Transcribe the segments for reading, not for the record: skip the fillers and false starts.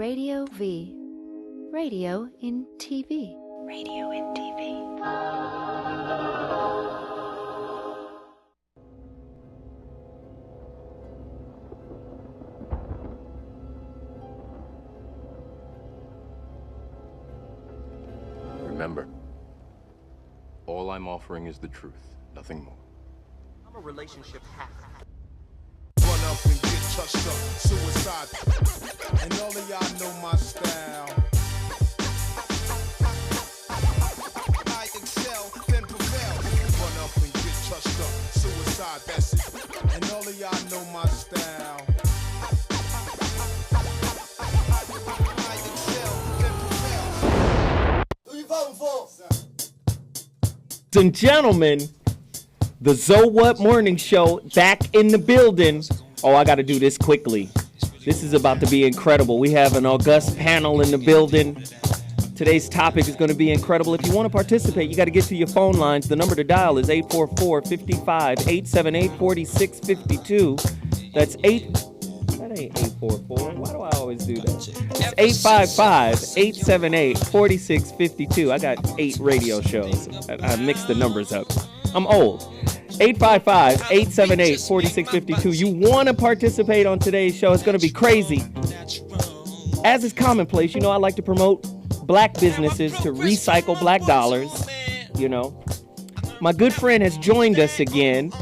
Radio V. Radio in TV. Radio in TV. Remember, all I'm offering is the truth, nothing more. I'm a relationship hack. Run up and get touched up, suicide. And all of y'all know my style. I excel, then prevail. Run up and get touched up, suicide, that's it. And all of y'all know my style. I excel, then prevail. Who you voting for? Ladies and gentlemen, the So What Morning Show back in the building. Oh, I got to do this quickly. This is about to be incredible. We have an august panel in the building. Today's topic is going to be incredible. If you want to participate, you got to get to your phone lines. The number to dial is 844-55-878-4652. That's 8... That ain't 844. Why do I always do that? It's 855-878-4652. I got 8 radio shows. I mixed the numbers up. I'm old. 855-878-4652. You want to participate on today's show. It's going to be crazy. As is commonplace, you know I like to promote black businesses to recycle black dollars. You know. My good friend has joined us again.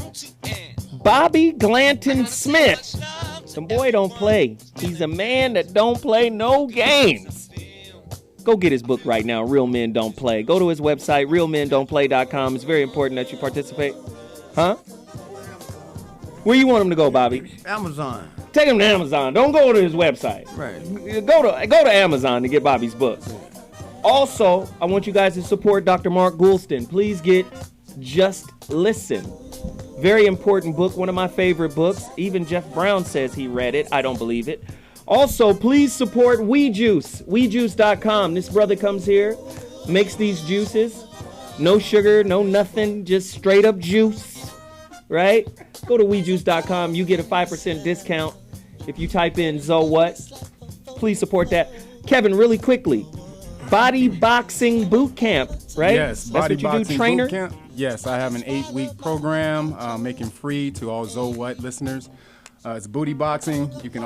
Bobby Glanton Smith. Some boy don't play. He's a man that don't play no games. Go get his book right now, Real Men Don't Play. Go to his website, realmendon'tplay.com. It's very important that you participate. Huh? Where you want him to go, Bobby? Amazon. Take him to Amazon. Don't go to his website. Right. Go to Amazon to get Bobby's book. Also, I want you guys to support Dr. Mark Goulston. Please get Just Listen. Very important book, one of my favorite books. Even Geoff Brown says he read it. I don't believe it. Also, please support WeJuice, WeJuice.com. This brother comes here, makes these juices. No sugar, no nothing, just straight up juice, right? Go to WeJuice.com. You get a 5% discount if you type in What. Please support that. Kevin, really quickly, Body Boxing Boot Camp, right? Yes, Body That's what you Boxing do, trainer? Boot Camp. Yes, I have an 8-week program making free to all What listeners. It's booty boxing. You can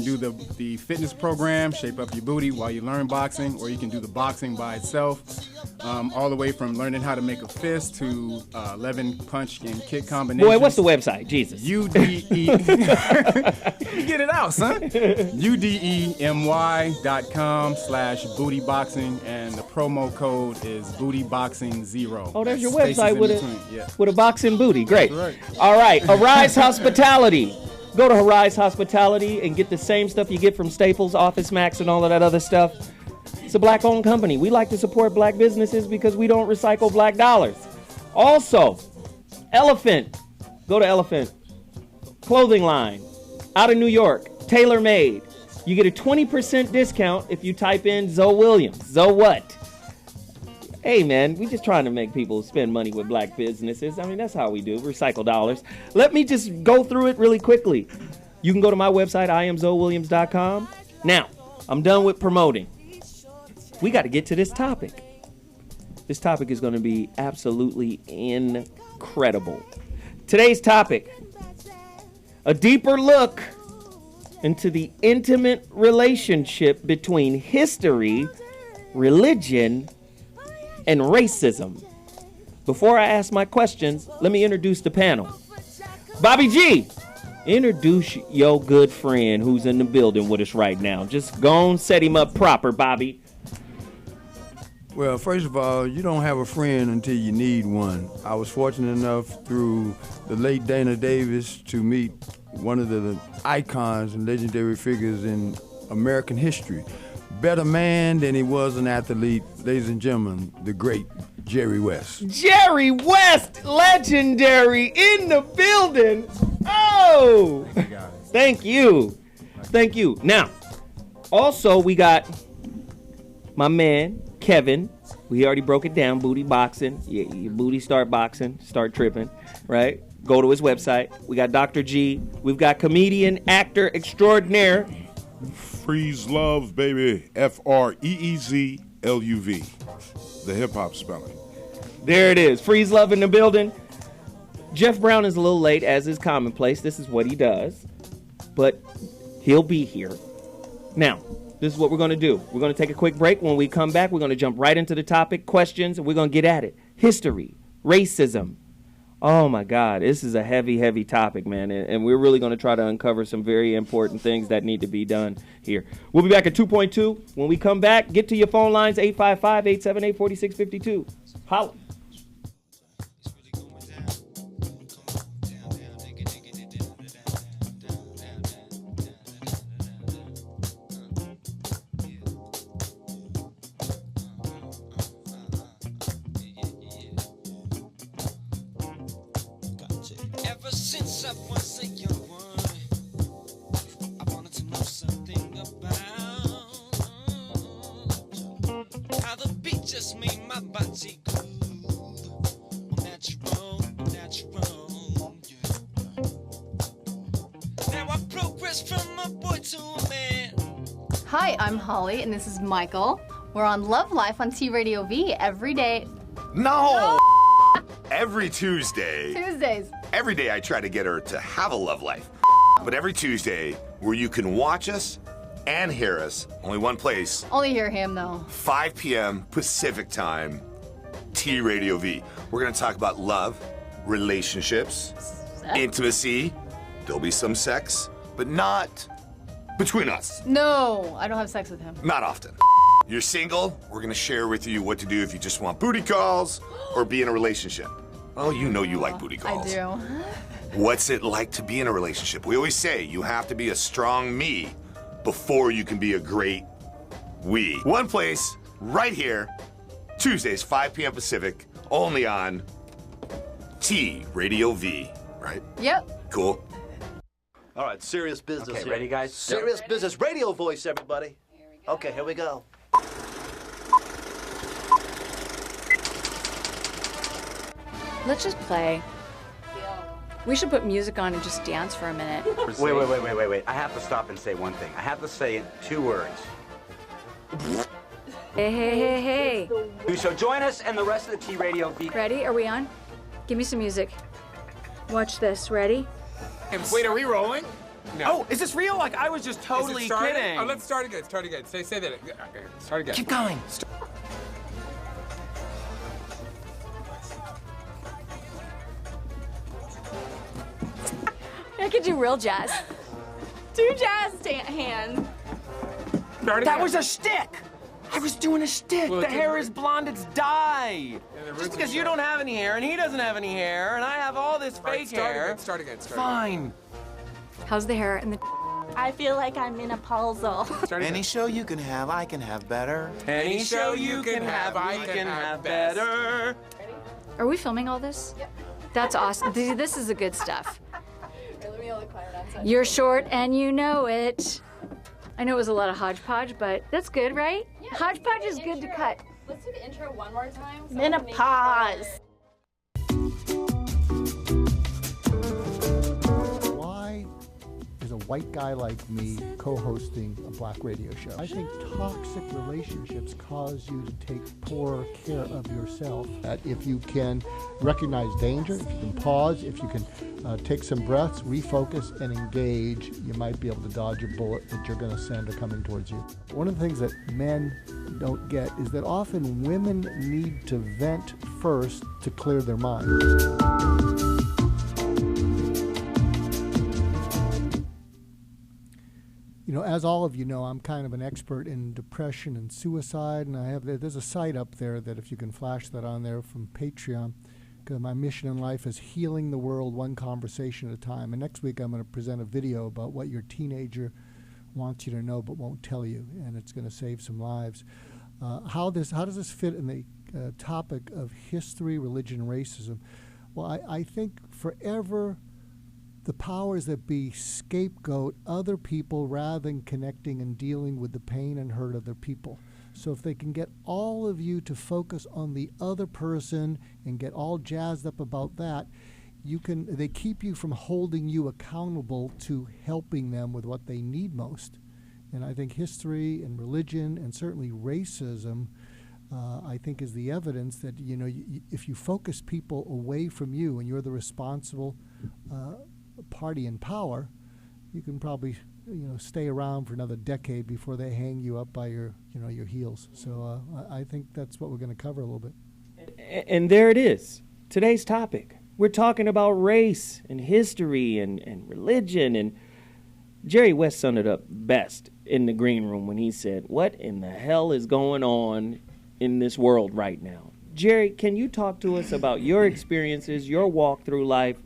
do the fitness program, shape up your booty while you learn boxing, or you can do the boxing by itself. All the way from learning how to make a fist to 11 punch and kick combinations. Boy, what's the website? Jesus. UDE. Get it out, son. UDEMY.com/bootyboxing, and the promo code is bootyboxing0. Oh, there's your Spaces website in with between. Yeah. with a boxing booty. Great. That's right. All right. Arise Hospitality. Go to Arise Hospitality and get the same stuff you get from Staples, Office Max, and all of that other stuff. It's a black-owned company. We like to support black businesses because we don't recycle black dollars. Also, Elephant. Go to Elephant. Clothing line. Out of New York. Tailor-made. You get a 20% discount if you type in Zoe Williams. Zoe what? Hey, man, we just trying to make people spend money with black businesses. I mean, that's how we do. Recycle dollars. Let me just go through it really quickly. You can go to my website, IamZoeWilliams.com. Now, I'm done with promoting. We got to get to this topic. This topic is going to be absolutely incredible. Today's topic, a deeper look into the intimate relationship between history, religion, and racism. Before I ask my questions, let me introduce the panel. Bobby G, introduce your good friend who's in the building with us right now. Just go and set him up proper, Bobby. Well, first of all, you don't have a friend until you need one. I was fortunate enough through the late Dana Davis to meet one of the icons and legendary figures in American history. Better man than he was an athlete, ladies and gentlemen, the great Jerry West. Jerry West, legendary, in the building. Oh, thank you. Thank you. Now, also we got my man, Kevin. We already broke it down, booty boxing. Yeah, your booty start boxing, start tripping, right? Go to his website. We got Dr. G. We've got comedian, actor extraordinaire, Freez Luv, baby. Freezluv. The hip-hop spelling. There it is. Freez Luv in the building. Geoff Brown is a little late, as is commonplace. This is what he does. But he'll be here. Now, this is what we're going to do. We're going to take a quick break. When we come back, we're going to jump right into the topic, questions, and we're going to get at it. History, racism. Oh, my God. This is a heavy, heavy topic, man. And we're really going to try to uncover some very important things that need to be done here. We'll be back at 2.2. When we come back, get to your phone lines, 855-878-4652. Holla. Hi, I'm Holly, and this is Michael. We're on Love Life on T Radio V every day. No! Every Tuesday. Tuesdays. Every day I try to get her to have a love life. But every Tuesday, where you can watch us and hear us, only one place. Only hear him, though. 5 p.m. Pacific time, T Radio V. We're going to talk about love, relationships, intimacy. There'll be some sex, but not between us. No, I don't have sex with him. Not often. You're single, we're going to share with you what to do if you just want booty calls or be in a relationship. Oh, you know you like booty calls. I do. What's it like to be in a relationship? We always say you have to be a strong me before you can be a great we. One place, right here, Tuesdays, 5 p.m. Pacific, only on T Radio V, right? Yep. Cool. All right, serious business Okay, here. ready, guys? Serious business. Radio voice, everybody. Okay, here we go. Let's just play. We should put music on and just dance for a minute. Wait. I have to stop and say one thing. I have to say 2 words. Hey. So join us and the rest of the T Radio V. Ready? Are we on? Give me some music. Watch this. Ready? Wait, are we rolling? No. Oh, is this real? Like, I was just totally kidding. Oh, let's start again. Say that. Start again. Keep going. I could do real jazz. Do jazz hands. That was a shtick. I was doing a shtick. The hair is blonde, it's dye. Just because you don't have any hair and he doesn't have any hair and I have all this fake hair. Start again. Fine. How's the hair and the... I feel like I'm in a puzzle. Any show you can have, I can have better. Any show you can have, I can have better. Are we filming all this? Yep. That's awesome. This is the good stuff. You're short and you know it. I know it was a lot of hodgepodge, but that's good, right? Yeah, hodgepodge is good to cut. Let's do the intro one more time. Menopause. Why is a white guy like me co-hosting a black radio show? I think toxic relationships cause you to take poorer care of yourself. That if you can recognize danger, if you can pause, if you can take some breaths, refocus, and engage, you might be able to dodge a bullet that you're going to send or coming towards you. One of the things that men don't get is that often women need to vent first to clear their mind. You know, as all of you know, I'm kind of an expert in depression and suicide, and there's a site up there that if you can flash that on there from Patreon, because my mission in life is healing the world one conversation at a time. And next week I'm going to present a video about what your teenager wants you to know but won't tell you, and it's going to save some lives. How does this fit in the topic of history, religion, and racism? Well, I think forever the powers that be scapegoat other people rather than connecting and dealing with the pain and hurt of their people. So if they can get all of you to focus on the other person and get all jazzed up about that, they keep you from holding you accountable to helping them with what they need most. And I think history and religion and certainly racism, I think, is the evidence that, if you focus people away from you and you're the responsible party in power, you can probably, stay around for another decade before they hang you up by your heels. So I think that's what we're going to cover a little bit. And there it is, today's topic. We're talking about race and history and religion. And Jerry West summed it up best in the green room when he said, what in the hell is going on in this world right now? Jerry, can you talk to us about your experiences, your walk through life,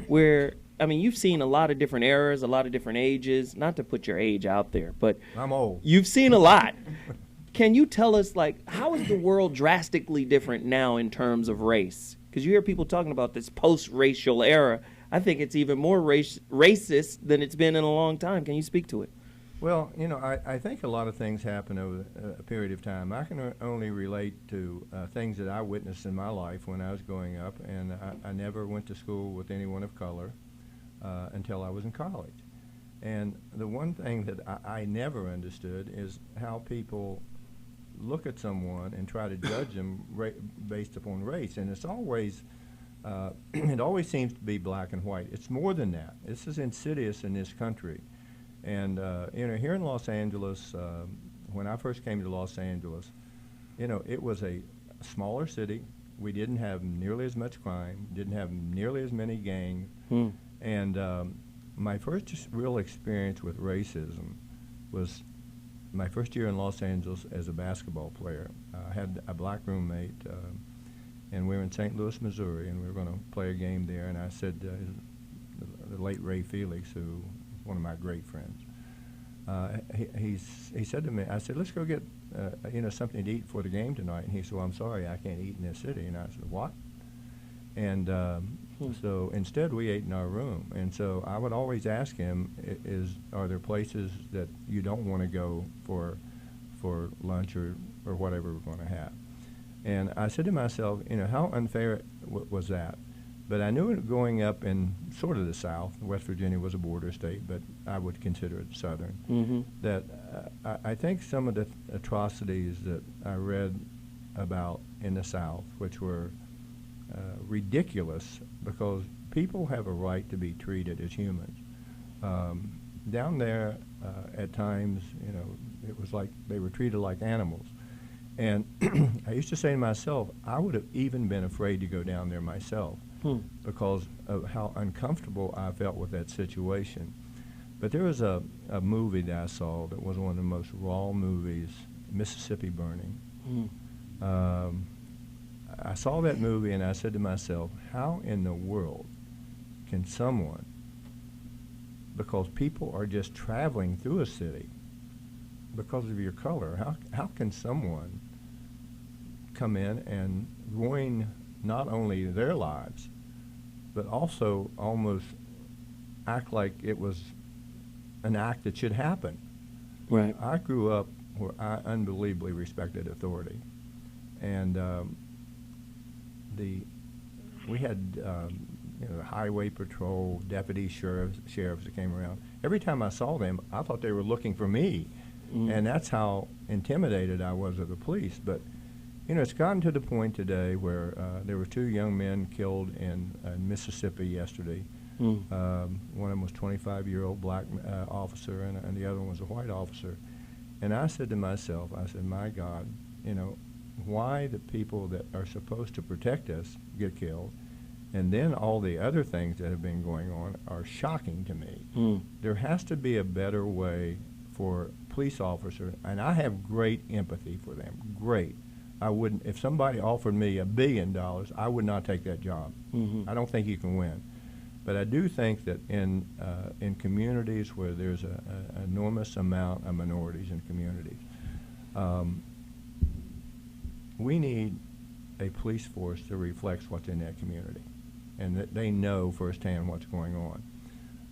where, you've seen a lot of different eras, a lot of different ages, not to put your age out there, but I'm old. You've seen a lot. Can you tell us, how is the world drastically different now in terms of race? Because you hear people talking about this post-racial era. I think it's even more racist than it's been in a long time. Can you speak to it? Well, I think a lot of things happen over a period of time. I can only relate to things that I witnessed in my life when I was growing up, and I never went to school with anyone of color until I was in college. And the one thing that I never understood is how people look at someone and try to judge them based upon race. And it's always, it always seems to be black and white. It's more than that. This is insidious in this country. And here in Los Angeles, when I first came to Los Angeles, it was a smaller city. We didn't have nearly as much crime, didn't have nearly as many gangs. And my first real experience with racism was my first year in Los Angeles as a basketball player. I had a black roommate, and we were in St. Louis, Missouri, and we were going to play a game there. And I said, the late Ray Felix, who was one of my great friends, he said to me, I said, let's go get something to eat for the game tonight. And he said, well, I'm sorry, I can't eat in this city. And I said, what? And so instead we ate in our room. And so I would always ask him, are there places that you don't want to go for lunch or whatever we're going to have? And I said to myself, how unfair was that? But I knew growing up in sort of the South, West Virginia was a border state, but I would consider it Southern, that I think some of the atrocities that I read about in the South, which were ridiculous, because people have a right to be treated as humans. Down there, at times, it was like they were treated like animals. And I used to say to myself, I would have even been afraid to go down there myself because of how uncomfortable I felt with that situation. But there was a movie that I saw that was one of the most raw movies, Mississippi Burning. I saw that movie and I said to myself, how in the world can someone, because people are just traveling through a city because of your color, how can someone come in and ruin not only their lives, but also almost act like it was an act that should happen? Right. I grew up where I unbelievably respected authority. And we had the highway patrol, deputies, sheriffs that came around. Every time I saw them, I thought they were looking for me. And that's how intimidated I was of the police. But it's gotten to the point today where there were 2 young men killed in Mississippi yesterday. One of them was a 25-year-old black officer, and the other one was a white officer. And I said to myself, my God, why the people that are supposed to protect us get killed, and then all the other things that have been going on are shocking to me. There has to be a better way for police officers, and I have great empathy for them, great. I wouldn't, if somebody offered me $1 billion, I would not take that job. I don't think you can win. But I do think that in communities where there's an enormous amount of minorities in communities, we need a police force that reflects what's in that community, and that they know firsthand what's going on.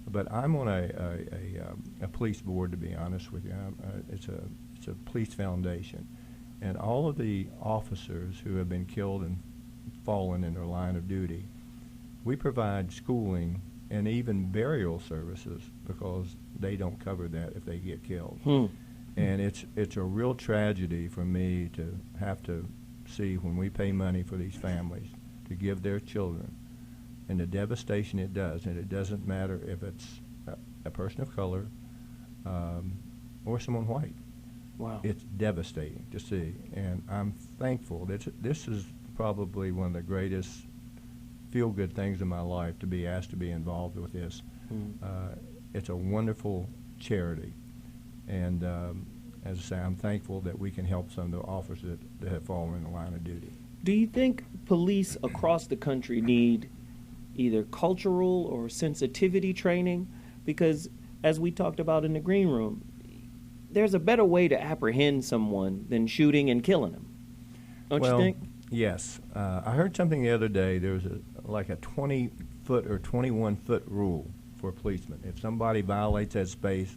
But I'm on a police board, to be honest with you. It's a police foundation, and all of the officers who have been killed and fallen in their line of duty, we provide schooling and even burial services because they don't cover that if they get killed. And it's a real tragedy for me to have to see when we pay money for these families to give their children, and the devastation it does. And it doesn't matter if it's a person of color or someone white. Wow. It's devastating to see, and I'm thankful that this is probably one of the greatest feel-good things in my life, to be asked to be involved with this. It's a wonderful charity, and as I say, I'm thankful that we can help some of the officers that have fallen in the line of duty. Do you think police across the country need either cultural or sensitivity training? Because as we talked about in the green room, there's a better way to apprehend someone than shooting and killing them. Don't you think? Yes. I heard something the other day. There was like a 20-foot or 21-foot rule for policemen. If somebody violates that space,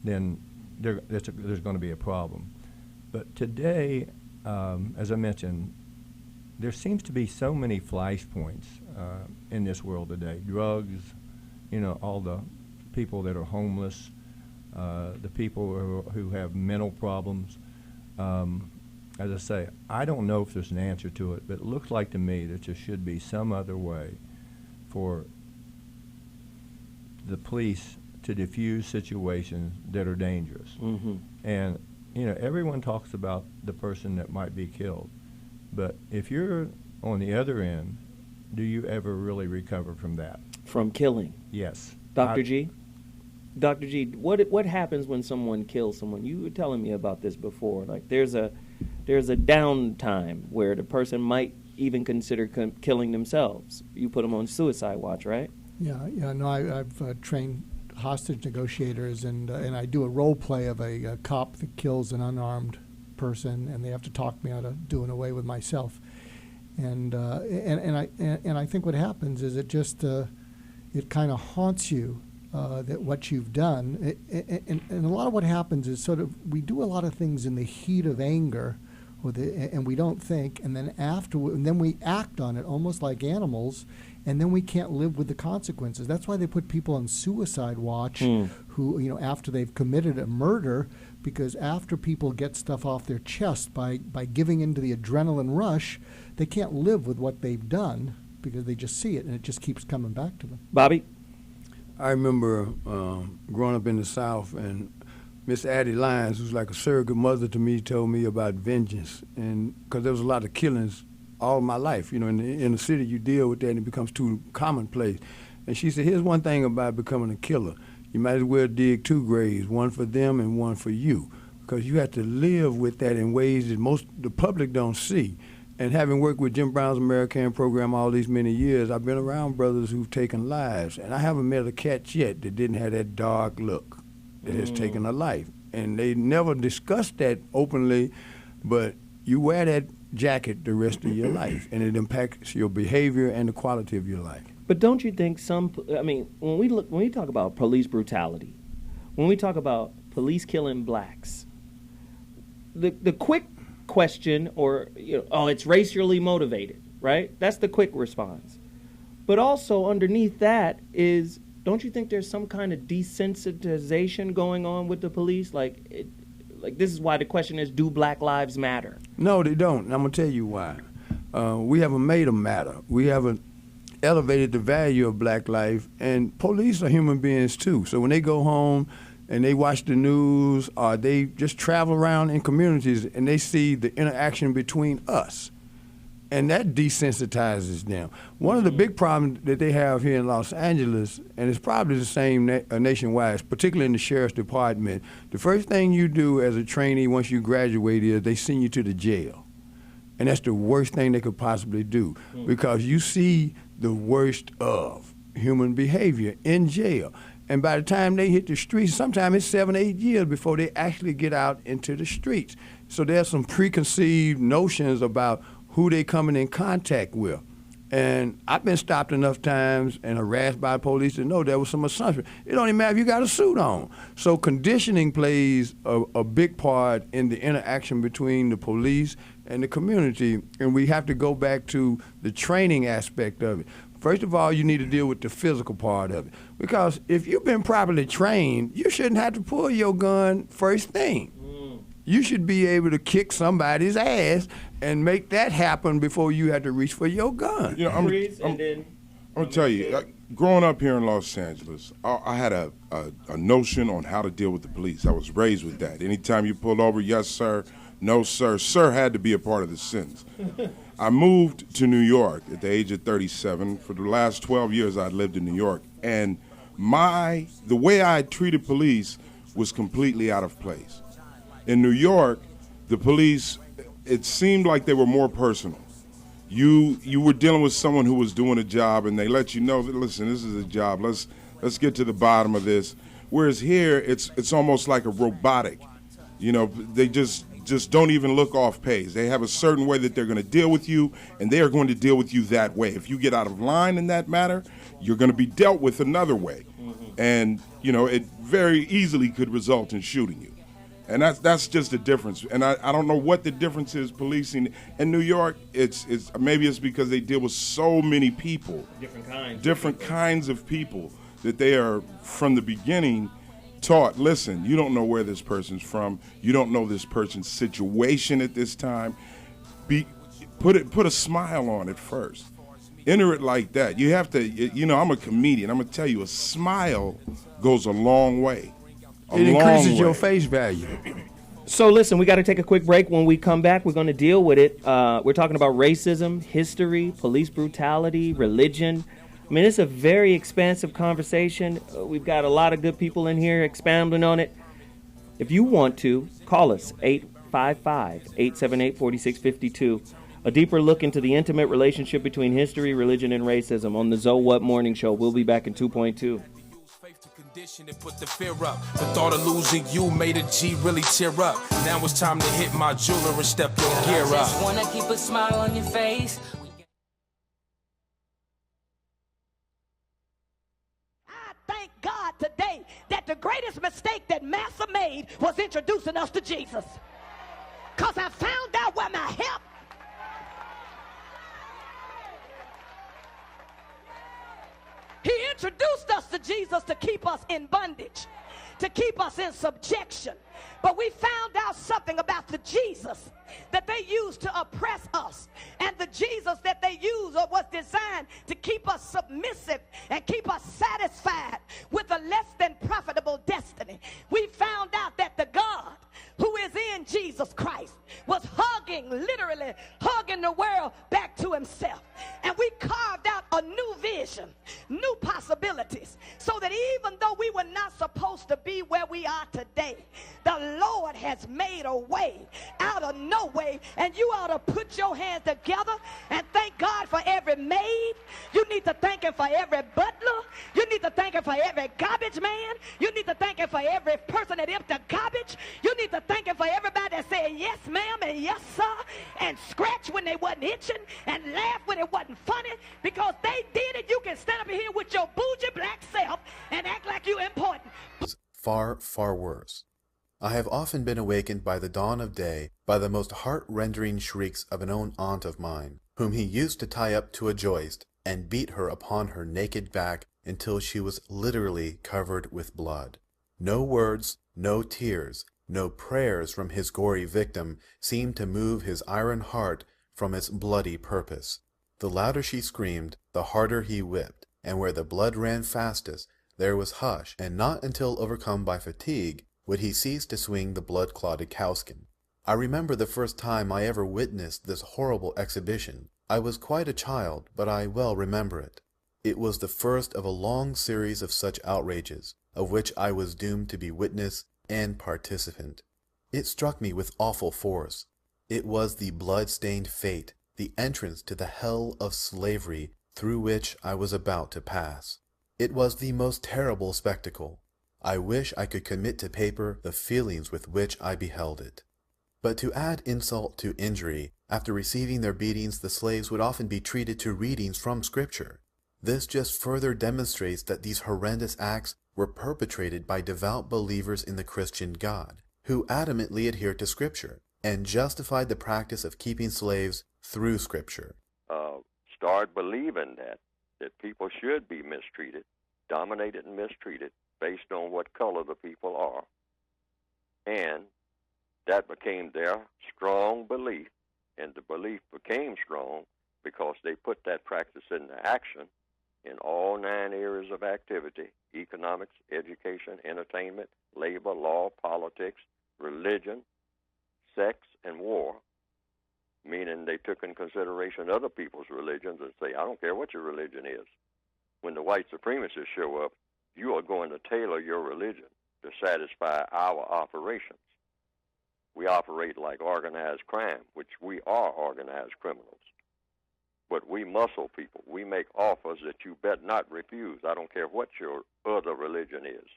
then there's going to be a problem. But today, as I mentioned, there seems to be so many flashpoints in this world today. Drugs, all the people that are homeless, the people who have mental problems. As I say, I don't know if there's an answer to it, but it looks like to me that there should be some other way for the police to diffuse situations that are dangerous. Mm-hmm. And, everyone talks about the person that might be killed. But if you're on the other end, do you ever really recover from that? From killing? Yes. Dr. G? Dr. G, what happens when someone kills someone? You were telling me about this before. Like there's a downtime where the person might even consider killing themselves. You put them on suicide watch, right? Yeah. No, I've trained hostage negotiators, and I do a role play of a cop that kills an unarmed person, and they have to talk me out of doing away with myself. And I think what happens is it just it kind of haunts you. That what you've done, and a lot of what happens is sort of we do a lot of things in the heat of anger, and we don't think, and then and then we act on it almost like animals, and then we can't live with the consequences. That's why they put people on suicide watch who, after they've committed a murder, because after people get stuff off their chest by giving into the adrenaline rush, they can't live with what they've done because they just see it, and it just keeps coming back to them. Bobby? I remember growing up in the South, and Miss Addie Lyons, who's like a surrogate mother to me, told me about vengeance, and because there was a lot of killings all my life. In the city you deal with that, and it becomes too commonplace. And she said, here's one thing about becoming a killer. You might as well dig two graves, one for them and one for you, because you have to live with that in ways that the public don't see. And having worked with Jim Brown's American program all these many years, I've been around brothers who've taken lives, and I haven't met a cat yet that didn't have that dark look that has taken a life. And they never discussed that openly, but you wear that jacket the rest of your life, and it impacts your behavior and the quality of your life. But don't you think when we talk about police brutality, when we talk about police killing blacks, the quick question it's racially motivated, right? That's the quick response. But also underneath that is, don't you think there's some kind of desensitization going on with the police? Like this is why the question is, do Black lives matter? No, they don't. And I'm going to tell you why. We haven't made them matter. We haven't elevated the value of Black life, and police are human beings too. So when they go home and they watch the news, or they just travel around in communities and they see the interaction between us, and that desensitizes them. One of the big problems that they have here in Los Angeles, and it's probably the same nationwide, particularly in the sheriff's department, the first thing you do as a trainee once you graduate is they send you to the jail. And that's the worst thing they could possibly do, because you see the worst of human behavior in jail. And by the time they hit the streets, sometimes it's 7 or 8 years before they actually get out into the streets. So there's some preconceived notions about who they coming in contact with. And I've been stopped enough times and harassed by police to know there was some assumption. It don't even matter if you got a suit on. So conditioning plays a big part in the interaction between the police and the community, and we have to go back to the training aspect of it. First of all, you need to deal with the physical part of it, because if you've been properly trained, you shouldn't have to pull your gun first thing. You should be able to kick somebody's ass and make that happen before you had to reach for your gun. You know, I'm gonna tell you, growing up here in Los Angeles, I had a notion on how to deal with the police. I was raised with that. Anytime you pulled over, yes, sir, no, sir. Sir had to be a part of the sentence. I moved to New York at the age of 37. For the last 12 years, I'd lived in New York. And the way I treated police was completely out of place. In New York, the police, it seemed like they were more personal. You were dealing with someone who was doing a job, and they let you know that, listen, this is a job. Let's get to the bottom of this. Whereas here, it's almost like a robotic. You know, they just don't even look off page. They have a certain way that they're going to deal with you, and they are going to deal with you that way. If you get out of line in that matter, you're going to be dealt with another way. And, you know, it very easily could result in shooting you. And that's just the difference. And I don't know what the difference is policing. In New York, it's maybe it's because they deal with so many people. Different kinds of people that they are, from the beginning, taught, listen, you don't know where this person's from. You don't know this person's situation at this time. Put a smile on it first. Enter it like that. You have to, you know, I'm a comedian. I'm going to tell you, a smile goes a long way. It increases your face value. So listen, we got to take a quick break. When we come back, we're going to deal with it. We're talking about racism, history, police brutality, religion. I mean, it's a very expansive conversation. We've got a lot of good people in here expounding on it. If you want to, call us, 855-878-4652. A deeper look into the intimate relationship between history, religion, and racism on the So What Morning Show. We'll be back in 2.2. It put the fear up. The thought of losing you made a G really tear up. Now it's time to hit my jeweler and step your gear up. I just wanna keep a smile on your face. I thank God today that the greatest mistake that Massa made was introducing us to Jesus. Because I found out where my help. He introduced us to Jesus to keep us in bondage, to keep us in subjection. But we found out something about the Jesus that they used to oppress us, and the Jesus that they used was designed to keep us submissive and keep us satisfied with a less than profitable destiny. We found out that the God who is in Jesus Christ was literally hugging the world back to himself. And we carved out a new vision, new possibilities, so that even though we were not supposed to be where we are today, the Lord has made a way out of no way. And you ought to put your hands together and thank God for every maid. You need to thank him for every butler. You need to thank him for every garbage man. You need to thank him for every person that emptied garbage. You need to thank him for everybody that said yes ma'am and yes sir, and scratch when they wasn't itching and laugh when it wasn't funny, because they did it. You can stand up here with your bougie black self and act like you important. Far, far worse. I have often been awakened by the dawn of day by the most heart-rending shrieks of an own aunt of mine, whom he used to tie up to a joist and beat her upon her naked back until she was literally covered with blood. No words, no tears, no prayers from his gory victim seemed to move his iron heart from its bloody purpose. The louder she screamed, the harder he whipped, and where the blood ran fastest, there was hush, and not until overcome by fatigue would he cease to swing the blood-clotted cowskin. I remember the first time I ever witnessed this horrible exhibition. I was quite a child, but I well remember it. It was the first of a long series of such outrages, of which I was doomed to be witness and participant. It struck me with awful force. It was the blood-stained fate, the entrance to the hell of slavery through which I was about to pass. It was the most terrible spectacle. I wish I could commit to paper the feelings with which I beheld it. But to add insult to injury, after receiving their beatings, the slaves would often be treated to readings from Scripture. This just further demonstrates that these horrendous acts were perpetrated by devout believers in the Christian God, who adamantly adhered to Scripture and justified the practice of keeping slaves through Scripture. Start believing that people should be mistreated, dominated and mistreated based on what color the people are. And That became their strong belief, and the belief became strong because they put that practice into action in all 9 areas of activity: economics, education, entertainment, labor, law, politics, religion, sex, and war. Meaning they took in consideration other people's religions and say, I don't care what your religion is. When the white supremacists show up, you are going to tailor your religion to satisfy our operations. We operate like organized crime, which we are organized criminals. But we muscle people. We make offers that you bet not refuse. I don't care what your other religion is.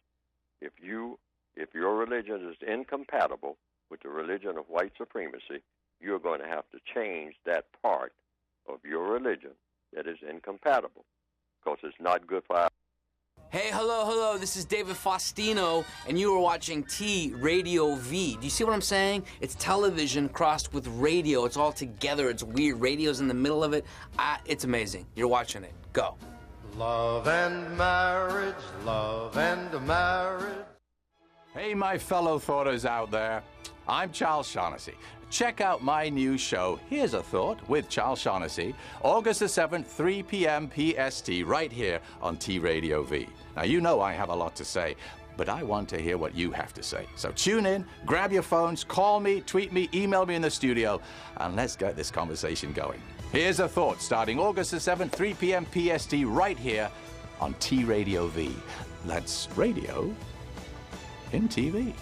If your religion is incompatible with the religion of white supremacy, you're going to have to change that part of your religion that is incompatible, because it's not good for our... Hey, hello, this is David Faustino, and you are watching T Radio V. Do you see what I'm saying? It's television crossed with radio. It's all together. It's weird. Radio's in the middle of it. It's amazing. You're watching it. Go. Love and marriage, love and marriage. Hey, my fellow thoughters out there. I'm Charles Shaughnessy. Check out my new show, Here's a Thought, with Charles Shaughnessy, August the 7th, 3 p.m. PST, right here on T Radio V. Now, you know I have a lot to say, but I want to hear what you have to say. So tune in, grab your phones, call me, tweet me, email me in the studio, and let's get this conversation going. Here's a Thought, starting August the 7th, 3 p.m. PST, right here on T Radio V. That's radio in TV.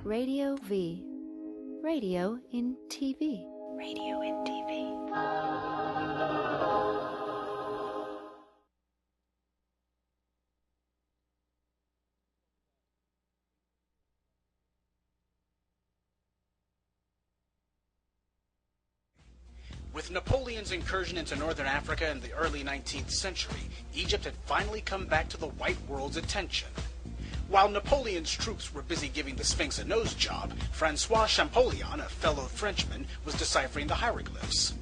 Radio V. Radio in TV. Radio in TV. With Napoleon's incursion into northern Africa in the early 19th century, Egypt had finally come back to the white world's attention. While Napoleon's troops were busy giving the Sphinx a nose job, Francois Champollion, a fellow Frenchman, was deciphering the hieroglyphs.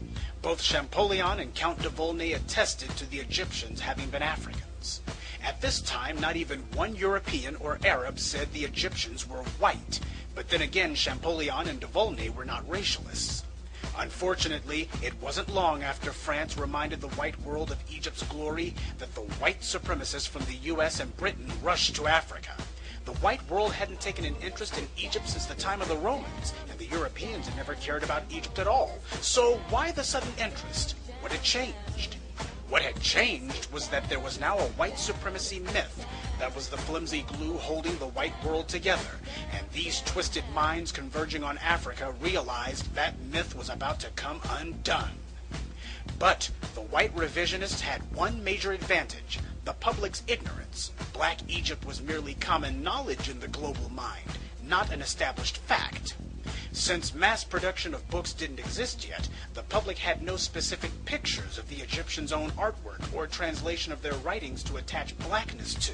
Both Champollion and Count de Volney attested to the Egyptians having been Africans. At this time, not even one European or Arab said the Egyptians were white, but then again, Champollion and de Volney were not racialists. Unfortunately, it wasn't long after France reminded the white world of Egypt's glory that the white supremacists from the U.S. and Britain rushed to Africa. The white world hadn't taken an interest in Egypt since the time of the Romans, and the Europeans had never cared about Egypt at all. So why the sudden interest? What had changed? What had changed was that there was now a white supremacy myth that was the flimsy glue holding the white world together, and these twisted minds converging on Africa realized that myth was about to come undone. But the white revisionists had one major advantage: the public's ignorance. Black Egypt was merely common knowledge in the global mind, not an established fact. Since mass production of books didn't exist yet, the public had no specific pictures of the Egyptians' own artwork or translation of their writings to attach blackness to.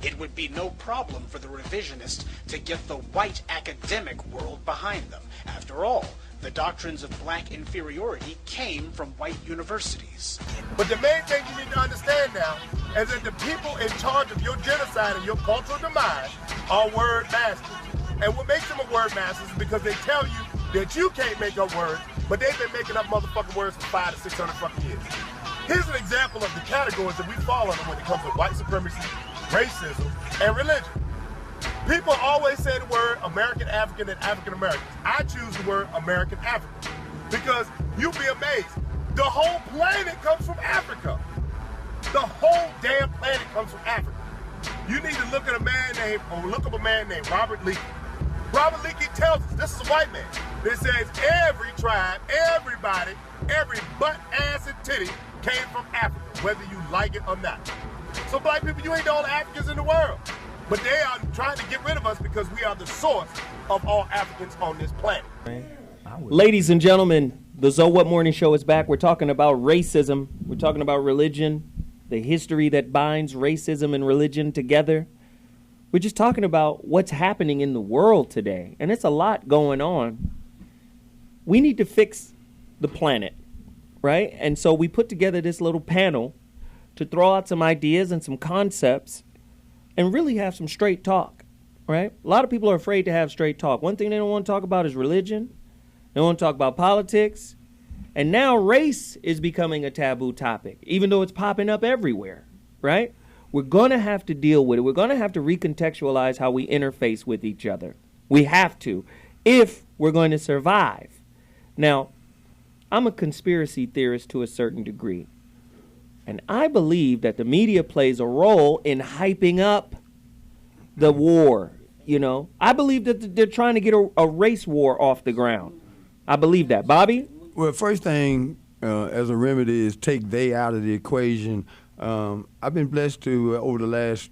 It would be no problem for the revisionists to get the white academic world behind them. After all, the doctrines of black inferiority came from white universities. But the main thing you need to understand now is that the people in charge of your genocide and your cultural demise are word masters. And what makes them a word masters is because they tell you that you can't make up words, but they've been making up motherfucking words for 500 to 600 fucking years. Here's an example of the categories that we fall under when it comes to white supremacy, racism, and religion. People always say the word American African and African Americans. I choose the word American African because you'll be amazed. The whole planet comes from Africa. The whole damn planet comes from Africa. You need to look at a man named, or look up a man named Robert Leakey. Robert Leakey tells us, this is a white man, that says every tribe, everybody, every butt, ass, and titty came from Africa, whether you like it or not. So black people, you ain't the only Africans in the world. But they are trying to get rid of us because we are the source of all Africans on this planet. Ladies and gentlemen, the So What Morning Show is back. We're talking about racism. We're talking about religion, the history that binds racism and religion together. We're just talking about what's happening in the world today, and it's a lot going on. We need to fix the planet, right? And so we put together this little panel to throw out some ideas and some concepts and really have some straight talk, right? A lot of people are afraid to have straight talk. One thing they don't want to talk about is religion. They want to talk about politics. And now race is becoming a taboo topic, even though it's popping up everywhere, right? We're going to have to deal with it. We're going to have to recontextualize how we interface with each other. We have to, if we're going to survive. Now, I'm a conspiracy theorist to a certain degree. And I believe that the media plays a role in hyping up the war, you know. I believe that they're trying to get a race war off the ground. I believe that. Bobby? Well, first thing as a remedy is take they out of the equation. I've been blessed to, over the last,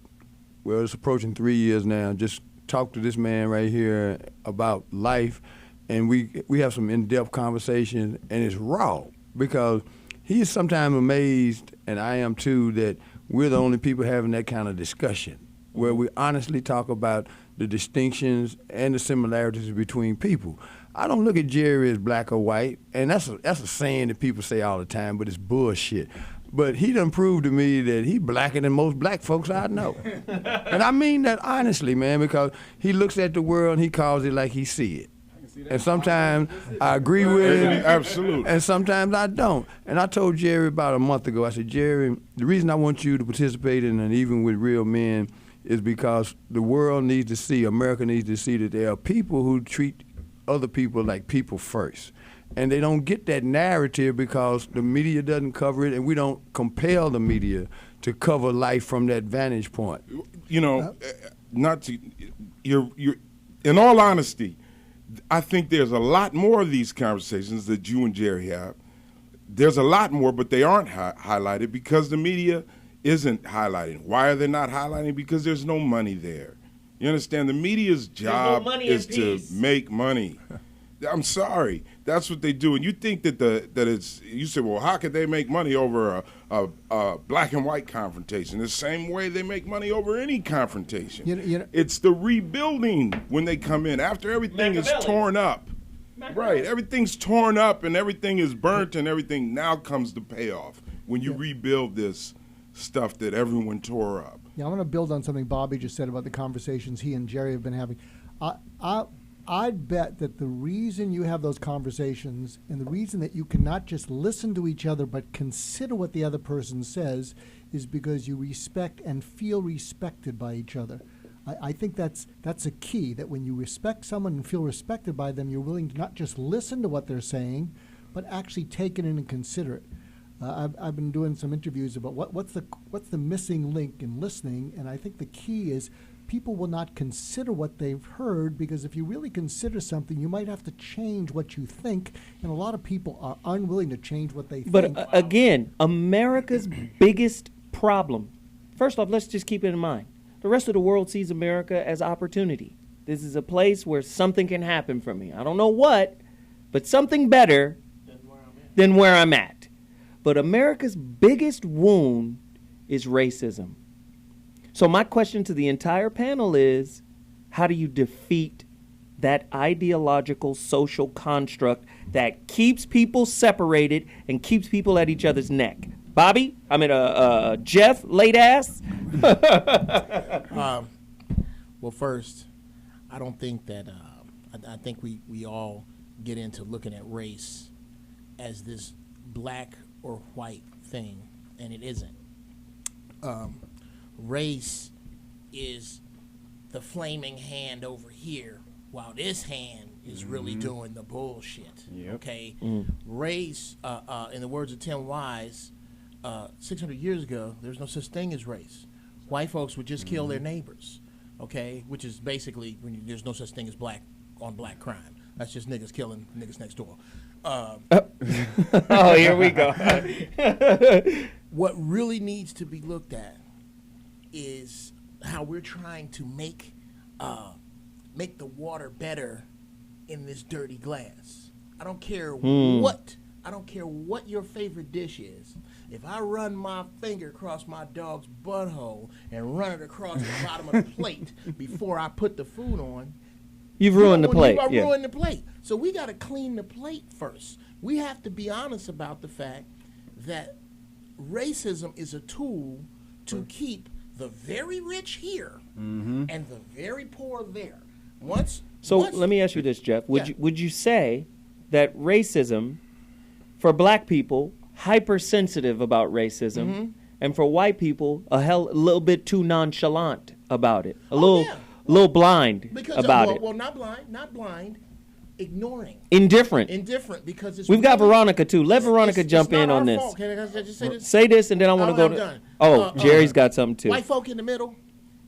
well, it's approaching 3 years now, just talk to this man right here about life. And we have some in-depth conversations, and it's raw because he is sometimes amazed, and I am too, that we're the only people having that kind of discussion where we honestly talk about the distinctions and the similarities between people. I don't look at Jerry as black or white, and that's a saying that people say all the time, but it's bullshit. But he done proved to me that he blacker than most black folks I know. And I mean that honestly, man, because he looks at the world and he calls it like he see it. And sometimes I agree with him. Absolutely. And sometimes I don't. And I told Jerry about a month ago, I said, Jerry, the reason I want you to participate in an Even with Real Men is because the world needs to see, America needs to see that there are people who treat other people like people first. And they don't get that narrative because the media doesn't cover it, and we don't compel the media to cover life from that vantage point. You know, you're in all honesty, I think there's a lot more of these conversations that you and Jerry have. There's a lot more, but they aren't highlighted because the media isn't highlighting. Why are they not highlighting? Because there's no money there. You understand? The media's job is to make money. I'm sorry. That's what they do. And you think that you say, well, how could they make money over a black and white confrontation? The same way they make money over any confrontation. You know, it's the rebuilding when they come in after everything is torn up. Right. Everything's torn up and everything is burnt and everything. Now comes the payoff when you rebuild this stuff that everyone tore up. Yeah, I want to build on something Bobby just said about the conversations he and Jerry have been having. I'd bet that the reason you have those conversations and the reason that you can not just listen to each other but consider what the other person says is because you respect and feel respected by each other. I think that's a key, that when you respect someone and feel respected by them, you're willing to not just listen to what they're saying, but actually take it in and consider it. I've been doing some interviews about what's the missing link in listening, and I think the key is people will not consider what they've heard, because if you really consider something, you might have to change what you think, and a lot of people are unwilling to change what they think. But again, America's biggest problem, first off, let's just keep it in mind. The rest of the world sees America as opportunity. This is a place where something can happen for me. I don't know what, but something better than where I'm at. But America's biggest wound is racism. So my question to the entire panel is, how do you defeat that ideological social construct that keeps people separated and keeps people at each other's neck? Bobby? Geoff, late ass? Well, first, I don't think that, I think we all get into looking at race as this black or white thing, and it isn't. Race is the flaming hand over here, while this hand is really doing the bullshit. Yep. Okay? Race, in the words of Tim Wise, 600 years ago, there's no such thing as race. White folks would just kill their neighbors, okay? Which is basically, there's no such thing as black on black crime. That's just niggas killing niggas next door. Oh, here we go. What really needs to be looked at is how we're trying to make the water better in this dirty glass. I don't care what your favorite dish is. If I run my finger across my dog's butthole and run it across the bottom of the plate before I put the food on, You've ruined the plate. I've ruined the plate. So we got to clean the plate first. we have to be honest about the fact that racism is a tool to keep the very rich here and the very poor there. Let me ask you this, Geoff. Would you say that racism, for black people, hypersensitive about racism, and for white people, a little bit too nonchalant about it, a little blind about it? Well, not blind, ignoring. Indifferent. Because we've got Veronica too. Let Veronica jump in on this. Can I just say this? Say this, and then I want to go to. Oh, Jerry's got something too. White folk in the middle.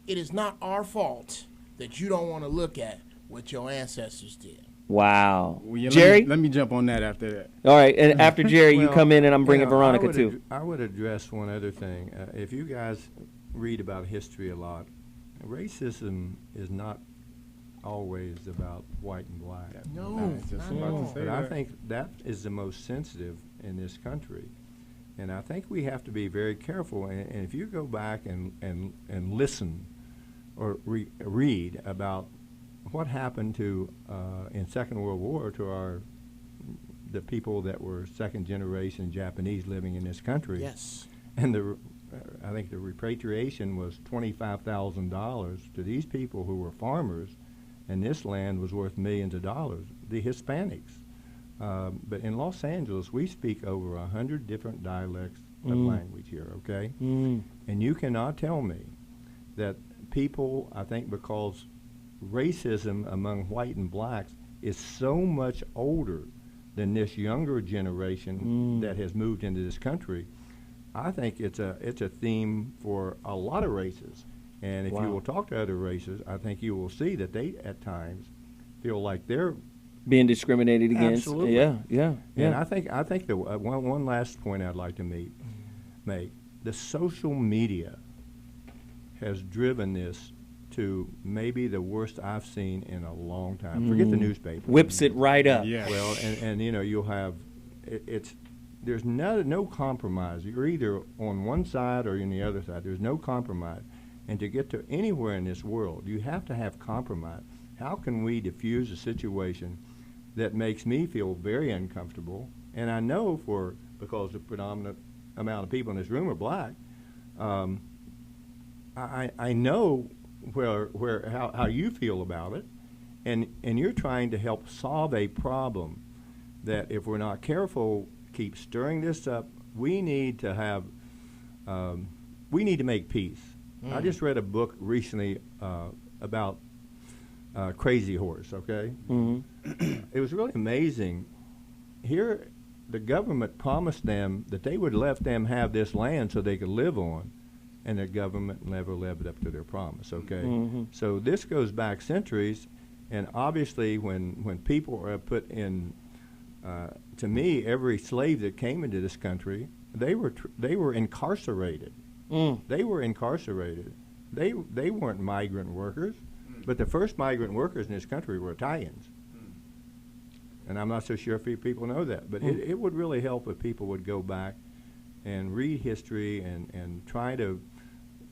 It is not our fault that you don't want to look at what your ancestors did. Wow. Well, yeah, Jerry? Let me jump on that after that. All right, and after Jerry, you come in, and I'm bringing Veronica too. I would address one other thing. If you guys read about history a lot, racism is not always about white and black. But I think that is the most sensitive in this country. And I think we have to be very careful. And if you go back and listen or read about what happened to in Second World War to the people that were second generation Japanese living in this country. Yes. And I think the repatriation was $25,000 to these people who were farmers, and this land was worth millions of dollars. The Hispanics. But in Los Angeles, we speak over 100 different dialects of language here. Okay. And you cannot tell me that people, I think, because racism among white and blacks is so much older than this younger generation that has moved into this country. I think it's a theme for a lot of races. And if you will talk to other races, I think you will see that they at times feel like they're being discriminated against. Absolutely. Yeah. And I think the one last point I'd like to make, the social media has driven this to maybe the worst I've seen in a long time. Forget the newspaper. Whips it right up. Yeah. Well, and you'll have there's no compromise. You're either on one side or on the other side. There's no compromise. And to get to anywhere in this world, you have to have compromise. How can we diffuse a situation that makes me feel very uncomfortable? And I know because the predominant amount of people in this room are black, I know how you feel about it, and you're trying to help solve a problem that, if we're not careful, keep stirring this up. We need to make peace. I just read a book recently about Crazy Horse. Okay, it was really amazing. Here, the government promised them that they would let them have this land so they could live on, and the government never lived up to their promise. Okay, so this goes back centuries, and obviously, when people are put in, to me, every slave that came into this country, they were incarcerated. They were incarcerated. They weren't migrant workers, but the first migrant workers in this country were Italians. And I'm not so sure if people know that, but it would really help if people would go back and read history and try to,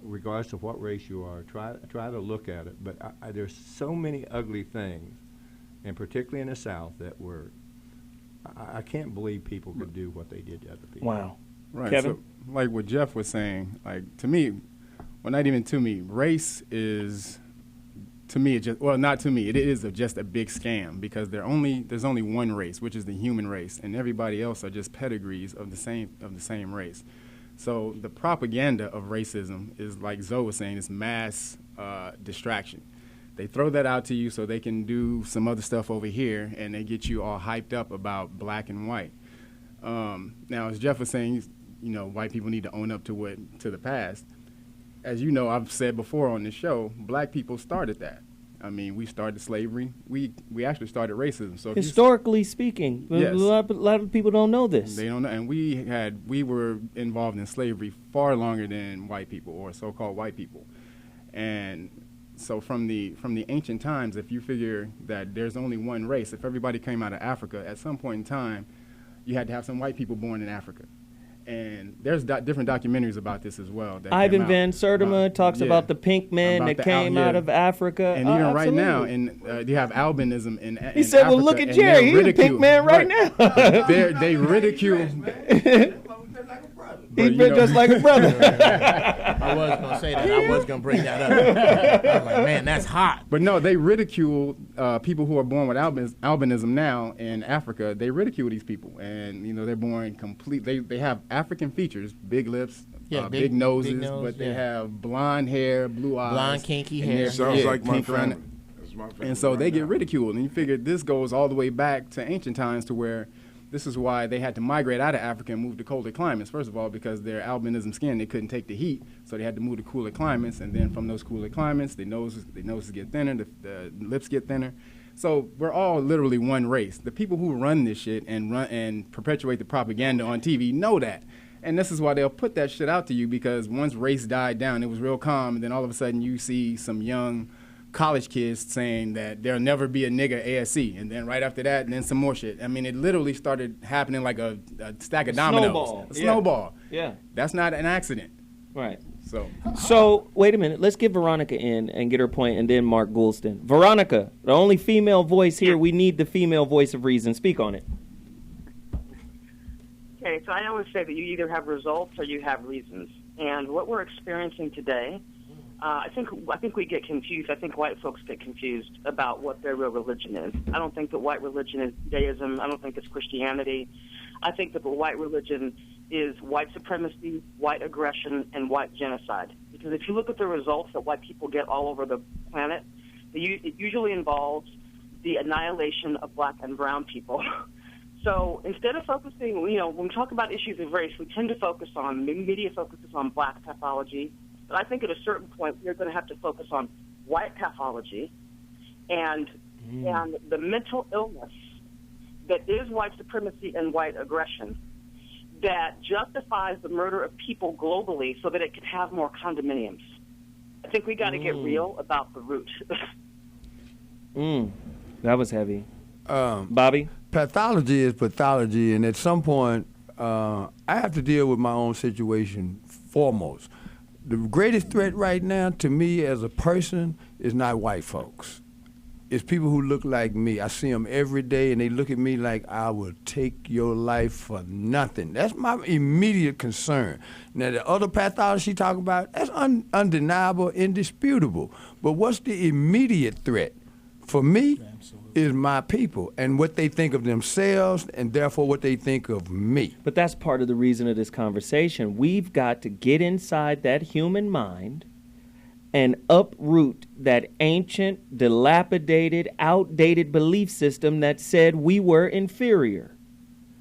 regardless of what race you are, try to look at it. But there's so many ugly things, and particularly in the South, that I can't believe people could do what they did to other people. Wow. Right. Kevin? So, like what Geoff was saying, like to me, well, not even to me, race is, to me, not to me, it is just a big scam, because there's only one race, which is the human race, and everybody else are just pedigrees of the same race. So the propaganda of racism is, like Zoe was saying, it's mass distraction. They throw that out to you so they can do some other stuff over here, and they get you all hyped up about black and white. Now, as Geoff was saying, white people need to own up to the past. As you know, I've said before on this show, black people started that. I mean, we started slavery. We actually started racism. So historically speaking, yes. a lot of people don't know this. They don't know, and we were involved in slavery far longer than white people, or so-called white people. And so from the ancient times, if you figure that there's only one race, if everybody came out of Africa, at some point in time, you had to have some white people born in Africa. And there's different documentaries about this as well. That Ivan came out. Van Sertima talks about the pink men that came out of Africa. And even right now, and you have albinism in He said, Africa, well, look at and Jerry. they're He's a pink man right now. They ridicule. He's been just like a brother. I was going to say that. I was going to bring that up. I was like, man, that's hot. But no, they ridicule people who are born with albinism now in Africa. They ridicule these people. And, they're born complete. They have African features, big lips, big noses, but they have blonde hair, blue eyes. Blonde, kinky hair. Sounds like my family. And so they get ridiculed. And you figure this goes all the way back to ancient times to where this is why they had to migrate out of Africa and move to colder climates. First of all, because their albinism skin, they couldn't take the heat, so they had to move to cooler climates. And then from those cooler climates, their noses get thinner, the lips get thinner. So we're all literally one race. The people who run this shit and perpetuate the propaganda on TV know that. And this is why they'll put that shit out to you, because once race died down, it was real calm, and then all of a sudden you see some young college kids saying that there'll never be a nigga ASC, and then right after that, and then some more shit. I mean, it literally started happening like a stack of dominoes. A snowball. Yeah. That's not an accident. Right. So wait a minute. Let's get Veronica in and get her point, and then Mark Goulston. Veronica, the only female voice here. We need the female voice of reason. Speak on it. Okay, so I always say that you either have results or you have reasons. And what we're experiencing today, I think we get confused. I think white folks get confused about what their real religion is. I don't think that white religion is Judaism. I don't think it's Christianity. I think that the white religion is white supremacy, white aggression, and white genocide. Because if you look at the results that white people get all over the planet, it usually involves the annihilation of black and brown people. So instead of focusing, when we talk about issues of race, we tend to focus on, media focuses on black pathology. But I think at a certain point, we're going to have to focus on white pathology and the mental illness that is white supremacy and white aggression that justifies the murder of people globally so that it can have more condominiums. I think we got to get real about the root. That was heavy. Bobby? Pathology is pathology, and at some point, I have to deal with my own situation foremost. The greatest threat right now to me as a person is not white folks. It's people who look like me. I see them every day, and they look at me like I will take your life for nothing. That's my immediate concern. Now, the other pathology she talk about, that's undeniable, indisputable. But what's the immediate threat? For me, is my people and what they think of themselves, and therefore what they think of me. But that's part of the reason of this conversation. We've got to get inside that human mind and uproot that ancient, dilapidated, outdated belief system that said we were inferior.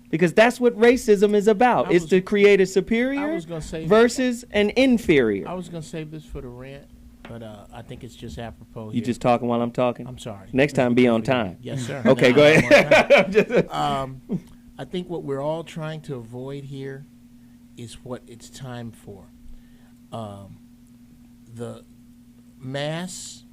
Because that's what racism is about. It's to create a superior versus an inferior. I was going to save this for the rant, but I think it's just apropos. You just talking while I'm talking? I'm sorry. Next time, be on time. Yes, sir. Okay, go ahead. I think what we're all trying to avoid here is what it's time for. The mass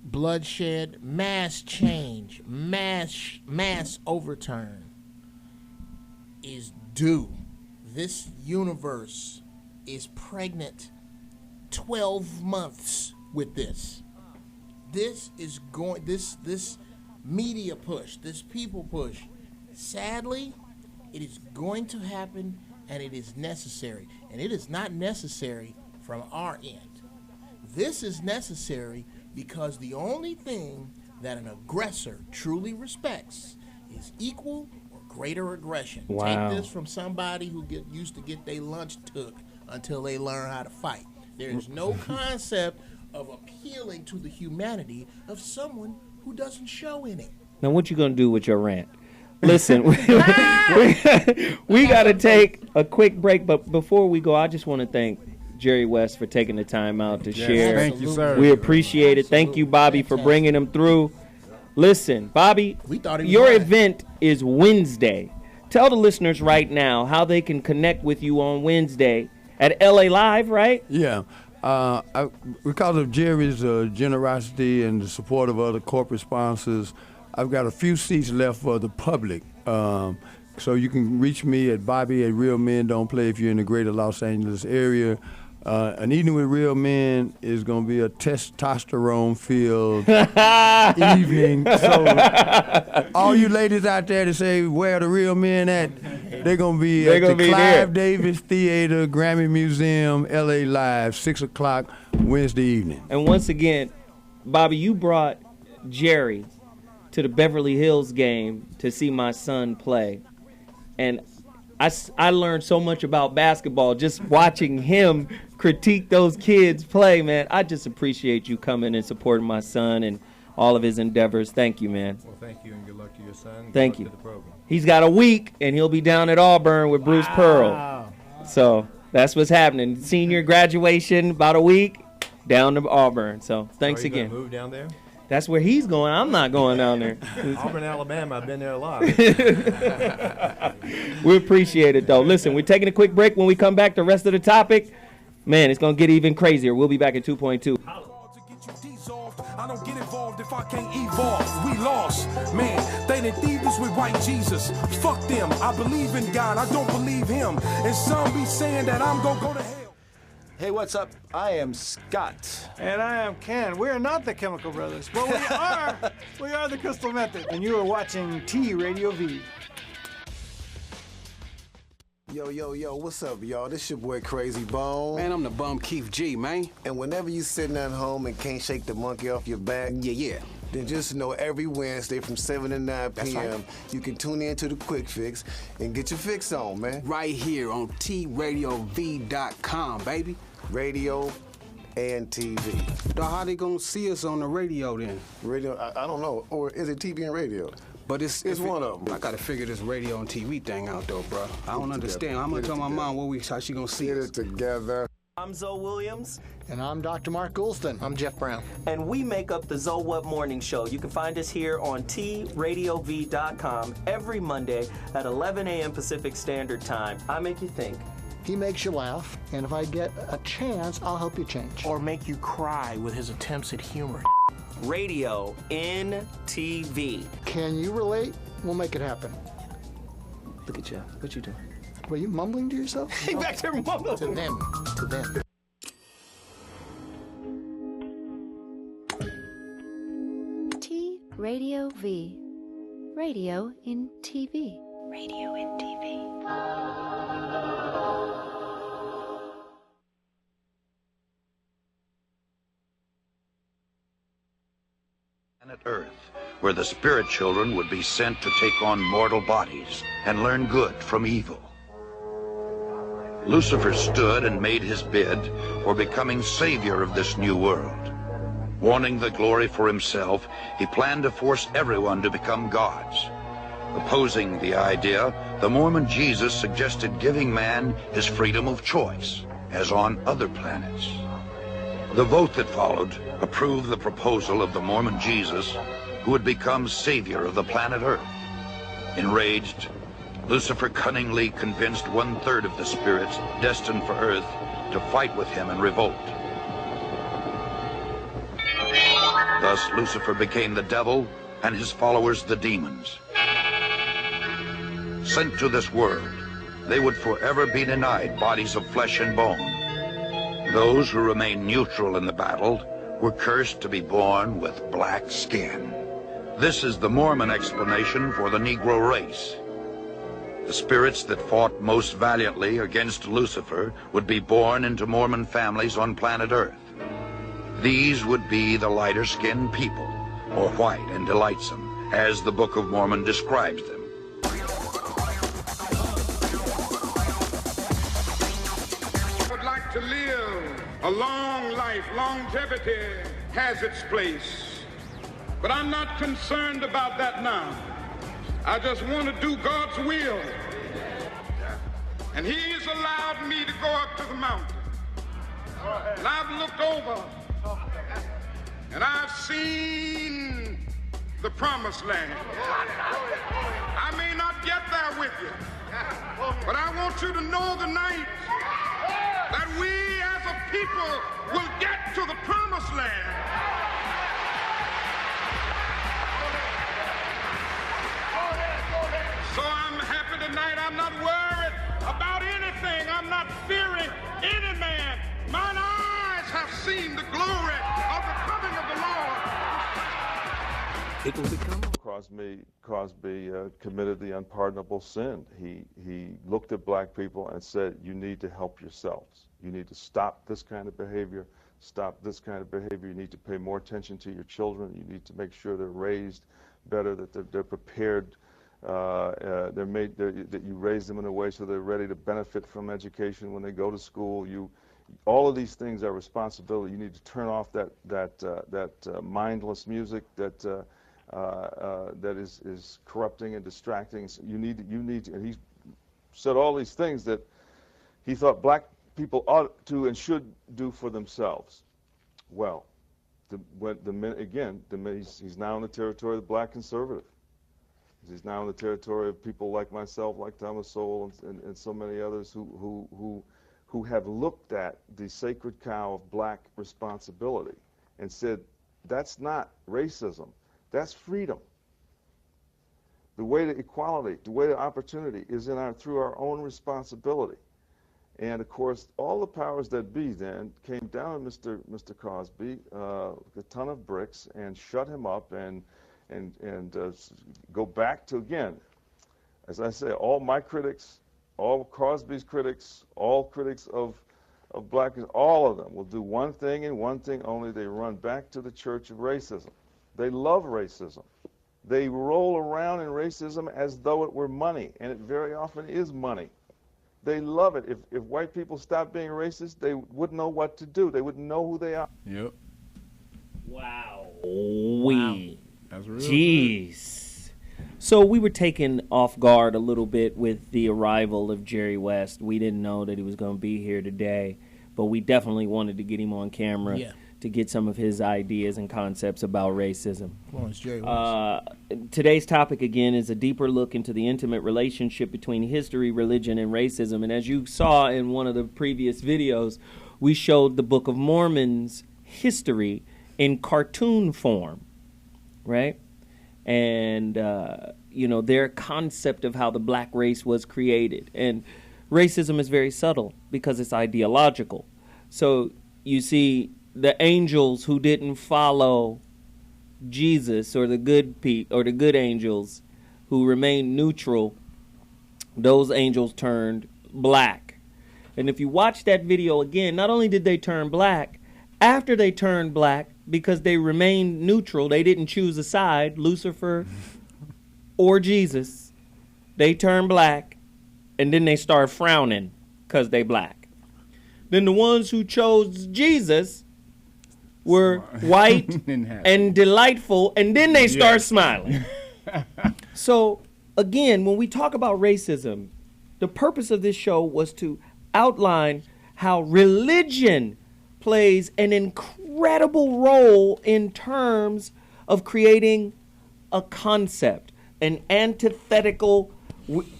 bloodshed, mass change, mass overturn is due. This universe is pregnant 12 months with this. This is going, this media push, this people push, sadly, it is going to happen, and it is necessary. And it is not necessary from our end. This is necessary because the only thing that an aggressor truly respects is equal or greater aggression. Wow. Take this from somebody who used to get their lunch took until they learn how to fight. There is no concept of appealing to the humanity of someone who doesn't show any. Now, what you going to do with your rant? Listen, we got to take a quick break, but before we go, I just want to thank Jerry West for taking the time out to share. Thank you, sir. We appreciate it. Thank you, Bobby, for bringing him through. Listen, Bobby, your event is Wednesday. Tell the listeners right now how they can connect with you on Wednesday at LA Live, right? Yeah. Because of Jerry's generosity and the support of other corporate sponsors, I've got a few seats left for the public. So you can reach me at Bobby at Real Men Don't Play if you're in the greater Los Angeles area. An Evening with Real Men is going to be a testosterone-filled evening. So all you ladies out there that say, where are the real men at? They're going to be at the Clive Davis Theater, Grammy Museum, L.A. Live, 6 o'clock Wednesday evening. And once again, Bobby, you brought Jerry to the Beverly Hills game to see my son play. And I learned so much about basketball just watching him critique those kids play, man. I just appreciate you coming and supporting my son and all of his endeavors. Thank you, man. Well, thank you, and good luck to your son. Thank you. To the program. He's got a week, and he'll be down at Auburn with Bruce Pearl. So that's what's happening. Senior graduation, about a week, down to Auburn. So thanks Are you again. Gonna move down there? That's where he's going. I'm not going down there. Auburn, Alabama. I've been there a lot. We appreciate it, though. Listen, we're taking a quick break. When we come back, the rest of the topic, man, it's going to get even crazier. We'll be back at 2.2. I don't get involved if I can't evolve. We lost, man. They didn't leave us with white Jesus. Fuck them. I believe in God. I don't believe him. And some be saying that I'm gonna go to hell. Hey, what's up? I am Scott. And I am Ken. We are not the Chemical Brothers, but we are the Crystal Method. And you are watching T Radio V. Yo, what's up, y'all? This your boy Crazy Bone. Man, I'm the bum Keith G, man. And whenever you sitting at home and can't shake the monkey off your back, yeah, then just know every Wednesday from 7 to 9 p.m. right. You can tune in to the Quick Fix and get your fix on, man. Right here on TRadioV.com, baby. Radio and TV. Now, how they gonna see us on the radio then? Radio, I don't know. Or is it TV and radio? But it's one of them. I gotta figure this radio and TV thing out though, bro. I don't understand. I'm gonna tell my mom how she gonna see us. Get it together. I'm Zoe Williams. And I'm Dr. Mark Goulston. I'm Geoff Brown. And we make up the Zoe What Morning Show. You can find us here on TRadioV.com every Monday at 11 a.m. Pacific Standard Time. I make you think. He makes you laugh, and if I get a chance, I'll help you change. Or make you cry with his attempts at humor. Radio in TV. Can you relate? We'll make it happen. Look at you. What you doing? Were you mumbling to yourself? Hey, back there mumbling. To them. T Radio V. Radio in TV. Radio in TV. Planet Earth, where the spirit children would be sent to take on mortal bodies and learn good from evil. Lucifer stood and made his bid for becoming savior of this new world. Wanting the glory for himself, he planned to force everyone to become gods. Opposing the idea, the Mormon Jesus suggested giving man his freedom of choice, as on other planets. The vote that followed approved the proposal of the Mormon Jesus, who would become savior of the planet Earth. Enraged, Lucifer cunningly convinced 1/3 of the spirits destined for Earth to fight with him in revolt. Thus, Lucifer became the devil and his followers the demons. Sent to this world, they would forever be denied bodies of flesh and bone. Those who remained neutral in the battle were cursed to be born with black skin. This is the Mormon explanation for the Negro race. The spirits that fought most valiantly against Lucifer would be born into Mormon families on planet Earth. These would be the lighter-skinned people, or white and delightsome, as the Book of Mormon describes them. To live a long life, longevity has its place. But I'm not concerned about that now. I just want to do God's will. And He's allowed me to go up to the mountain. And I've looked over and I've seen the promised land. I may not get there with you, but I want you to know tonight that we as a people will get to the promised land. So I'm happy to it will become. Cosby committed the unpardonable sin. He looked at black people and said, you need to help yourselves. You need to stop this kind of behavior, stop this kind of behavior. You need to pay more attention to your children. You need to make sure they're raised better, that they're prepared, that you raise them in a way so they're ready to benefit from education when they go to school. All of these things are responsibility. You need to turn off that mindless music that is corrupting and distracting. So you need to, and he said all these things that he thought black people ought to and should do for themselves. Well, he's now in the territory of the black conservative. He's now in the territory of people like myself, like Thomas Sowell, and so many others who have looked at the sacred cow of black responsibility and said, that's not racism, that's freedom. The way to equality, the way to opportunity is through our own responsibility. And of course, all the powers that be then came down on Mr. Cosby, a ton of bricks, and shut him up and go back to, again, as I say, all my critics, all Cosby's critics, all critics of blackness, all of them will do one thing and one thing only. They run back to the church of racism. They love racism. They roll around in racism as though it were money, and it very often is money. They love it. If white people stopped being racist, they wouldn't know what to do. They wouldn't know who they are. Yep. Wow. That's real. Jeez. So we were taken off guard a little bit with the arrival of Jerry West. We didn't know that he was going to be here today, but we definitely wanted to get him on camera to get some of his ideas and concepts about racism. Well, it's Jerry West. Today's topic, again, is a deeper look into the intimate relationship between history, religion, and racism. And as you saw in one of the previous videos, we showed the Book of Mormon's history in cartoon form, right? And, their concept of how the black race was created. And racism is very subtle because it's ideological. So you see the angels who didn't follow Jesus, or the good angels who remained neutral, those angels turned black. And if you watch that video again, not only did they turn black, after they turned black, because they remained neutral, they didn't choose a side, Lucifer or Jesus, they turned black, and then they start frowning because they black. Then the ones who chose Jesus were white and delightful, and then they start smiling. So, again, when we talk about racism, the purpose of this show was to outline how religion plays an incredible role in terms of creating a concept, an antithetical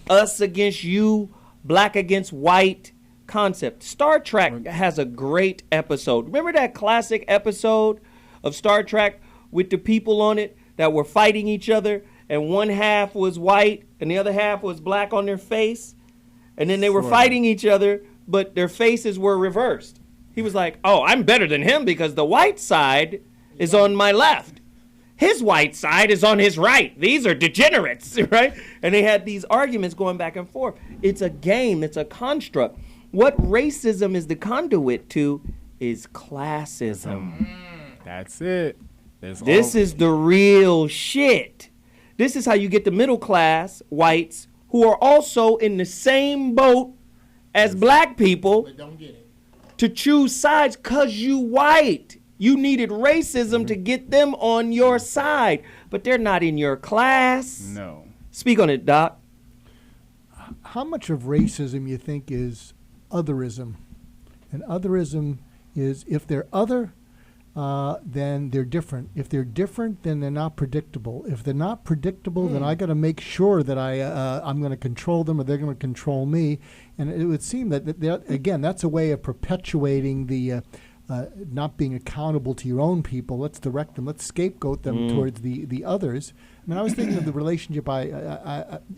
us against you, black against white concept. Star Trek has a great episode. Remember that classic episode of Star Trek with the people on it that were fighting each other, and one half was white and the other half was black on their face, and then they were fighting each other, but their faces were reversed. He was like, oh, I'm better than him because the white side is on my left. His white side is on his right. These are degenerates, right? And they had these arguments going back and forth. It's a game. It's a construct. What racism is the conduit to is classism. That's it. This is the real shit. This is how you get the middle class whites who are also in the same boat as black people But don't get it. to choose sides because you white. You needed racism to get them on your side, but they're not in your class. No. Speak on it, Doc. How much of racism you think is otherism? And otherism is if they're other, then they're different. If they're different, then they're not predictable. If they're not predictable, then I got to make sure that I'm going to control them or they're going to control me. And it would seem that again, that's a way of perpetuating the not being accountable to your own people. Let's direct them. Let's scapegoat them towards the others. I mean, I was thinking of the relationship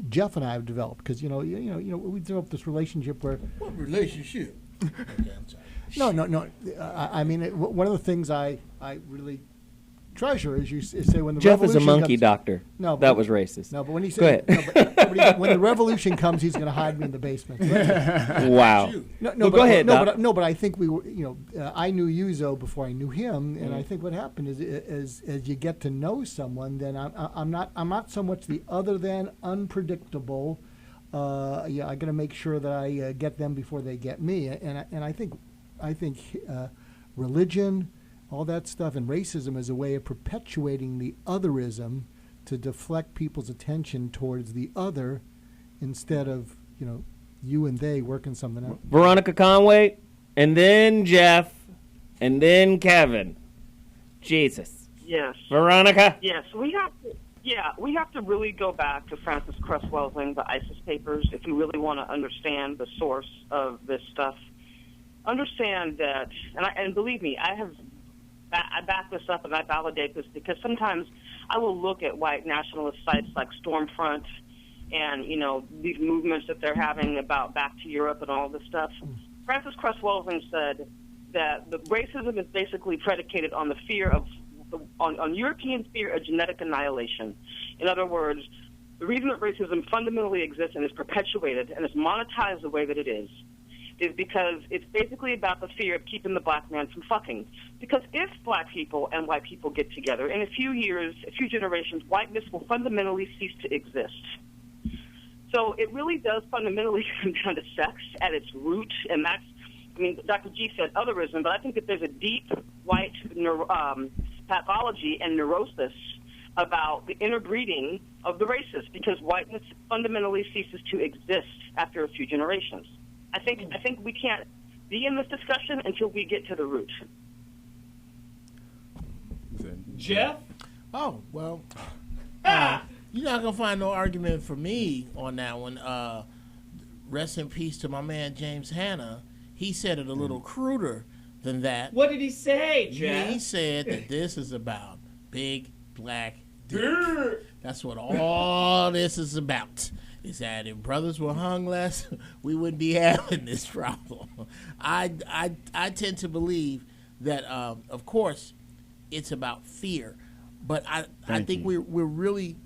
Geoff and I have developed because we developed this relationship where. What relationship? Okay, I'm sorry. No. I mean, one of the things I really treasure, as you say, when the Geoff is a revolution monkey comes, doctor. No, that was racist. No, but when he Go ahead. When the revolution comes, he's going to hide me in the basement. Wow. No, Go ahead, Doc. But I think we were, I knew Yuzo before I knew him, and I think what happened is as you get to know someone, then I'm not so much the other than unpredictable. I got to make sure that I get them before they get me, and I think religion, all that stuff, and racism is a way of perpetuating the otherism to deflect people's attention towards the other instead of, you and they working something out. Veronica Conway, and then Jeff, and then Kevin. Jesus. Yes. Veronica? Yes, we have to really go back to Francis Cresswell's thing, the ISIS papers, if you really want to understand the source of this stuff. Understand that, and believe me, I back this up and I validate this because sometimes I will look at white nationalist sites like Stormfront and, these movements that they're having about back to Europe and all this stuff. Francis Cresswell said that the racism is basically predicated on the fear of, on European fear of genetic annihilation. In other words, the reason that racism fundamentally exists and is perpetuated and is monetized the way that it is because it's basically about the fear of keeping the black man from fucking. Because if black people and white people get together, in a few years, a few generations, whiteness will fundamentally cease to exist. So it really does fundamentally come down to sex at its root, and that's, Dr. G said otherism, but I think that there's a deep white pathology and neurosis about the interbreeding of the races because whiteness fundamentally ceases to exist after a few generations. I think we can't be in this discussion until we get to the root. Jeff? Oh, well, you're not going to find no argument for me on that one. Rest in peace to my man James Hanna. He said it a little cruder than that. What did he say, Jeff? He said that this is about big black dick. That's what all this is about. Is that if brothers were hung less, we wouldn't be having this problem. I tend to believe that, of course, it's about fear, but I think we're really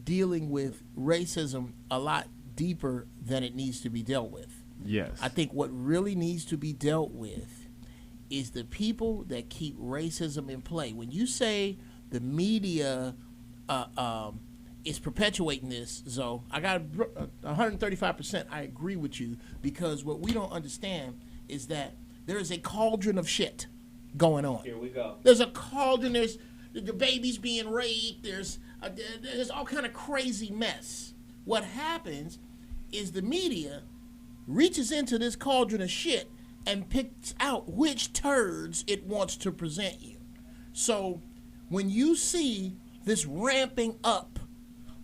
dealing with racism a lot deeper than it needs to be dealt with. Yes. I think what really needs to be dealt with is the people that keep racism in play. When you say the media is perpetuating this, Zoe, I got 135%. I agree with you because what we don't understand is that there is a cauldron of shit going on. Here we go. There's a cauldron. There's the babies being raped. There's all kind of crazy mess. What happens is the media reaches into this cauldron of shit and picks out which turds it wants to present you. So when you see this ramping up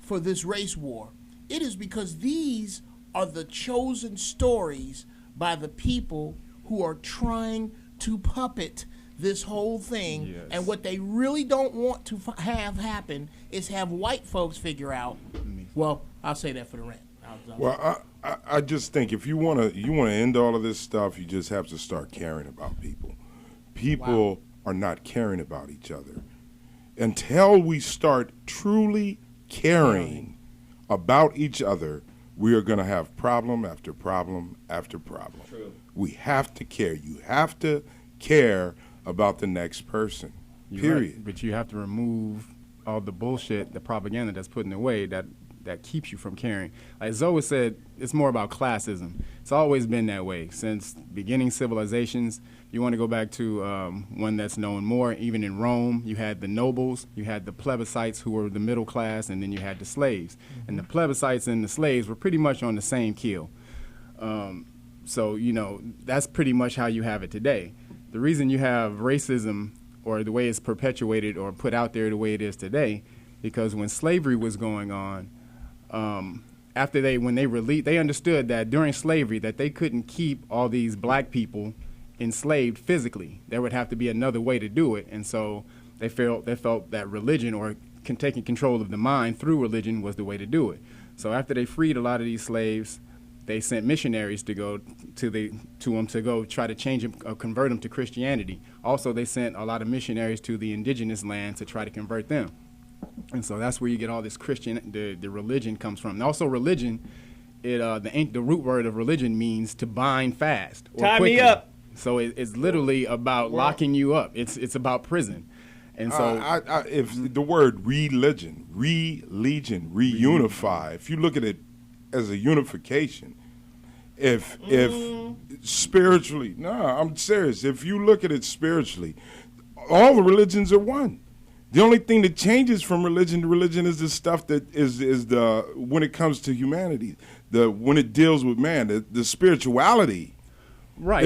for this race war, it is because these are the chosen stories by the people who are trying to puppet this whole thing. Yes. And what they really don't want to have happen is have white folks figure out, well, I'll say that for the rant. Well, I just think if you want to end all of this stuff, you just have to start caring about people. People are not caring about each other. Until we start truly caring about each other, we are going to have problem after problem after problem. True. We have to care. You have to care about the next person, period. Right. But you have to remove all the bullshit, the propaganda that's put in the way that keeps you from caring. Like Zoe said, it's more about classism. It's always been that way since beginning civilizations. You want to go back to one that's known more, even in Rome, you had the nobles, you had the plebiscites who were the middle class, and then you had the slaves. Mm-hmm. And the plebiscites and the slaves were pretty much on the same keel. So, that's pretty much how you have it today. The reason you have racism or the way it's perpetuated or put out there the way it is today, because when slavery was going on, when they understood that during slavery that they couldn't keep all these black people enslaved physically. There would have to be another way to do it, and so they felt that religion or taking control of the mind through religion was the way to do it. So after they freed a lot of these slaves, they sent missionaries to go to them to go try to change them, convert them to Christianity. Also, they sent a lot of missionaries to the indigenous lands to try to convert them. And so that's where you get all this the religion comes from. And also, religion, the root word of religion means to bind fast. Or Tie quickly. me up. So it's literally about locking you up. It's about prison. And so, if the word religion, reunify, if you look at it as a unification, if spiritually, I'm serious. If you look at it spiritually, all the religions are one. The only thing that changes from religion to religion is the stuff that is the when it comes to humanity, when it deals with man, the spirituality. Right.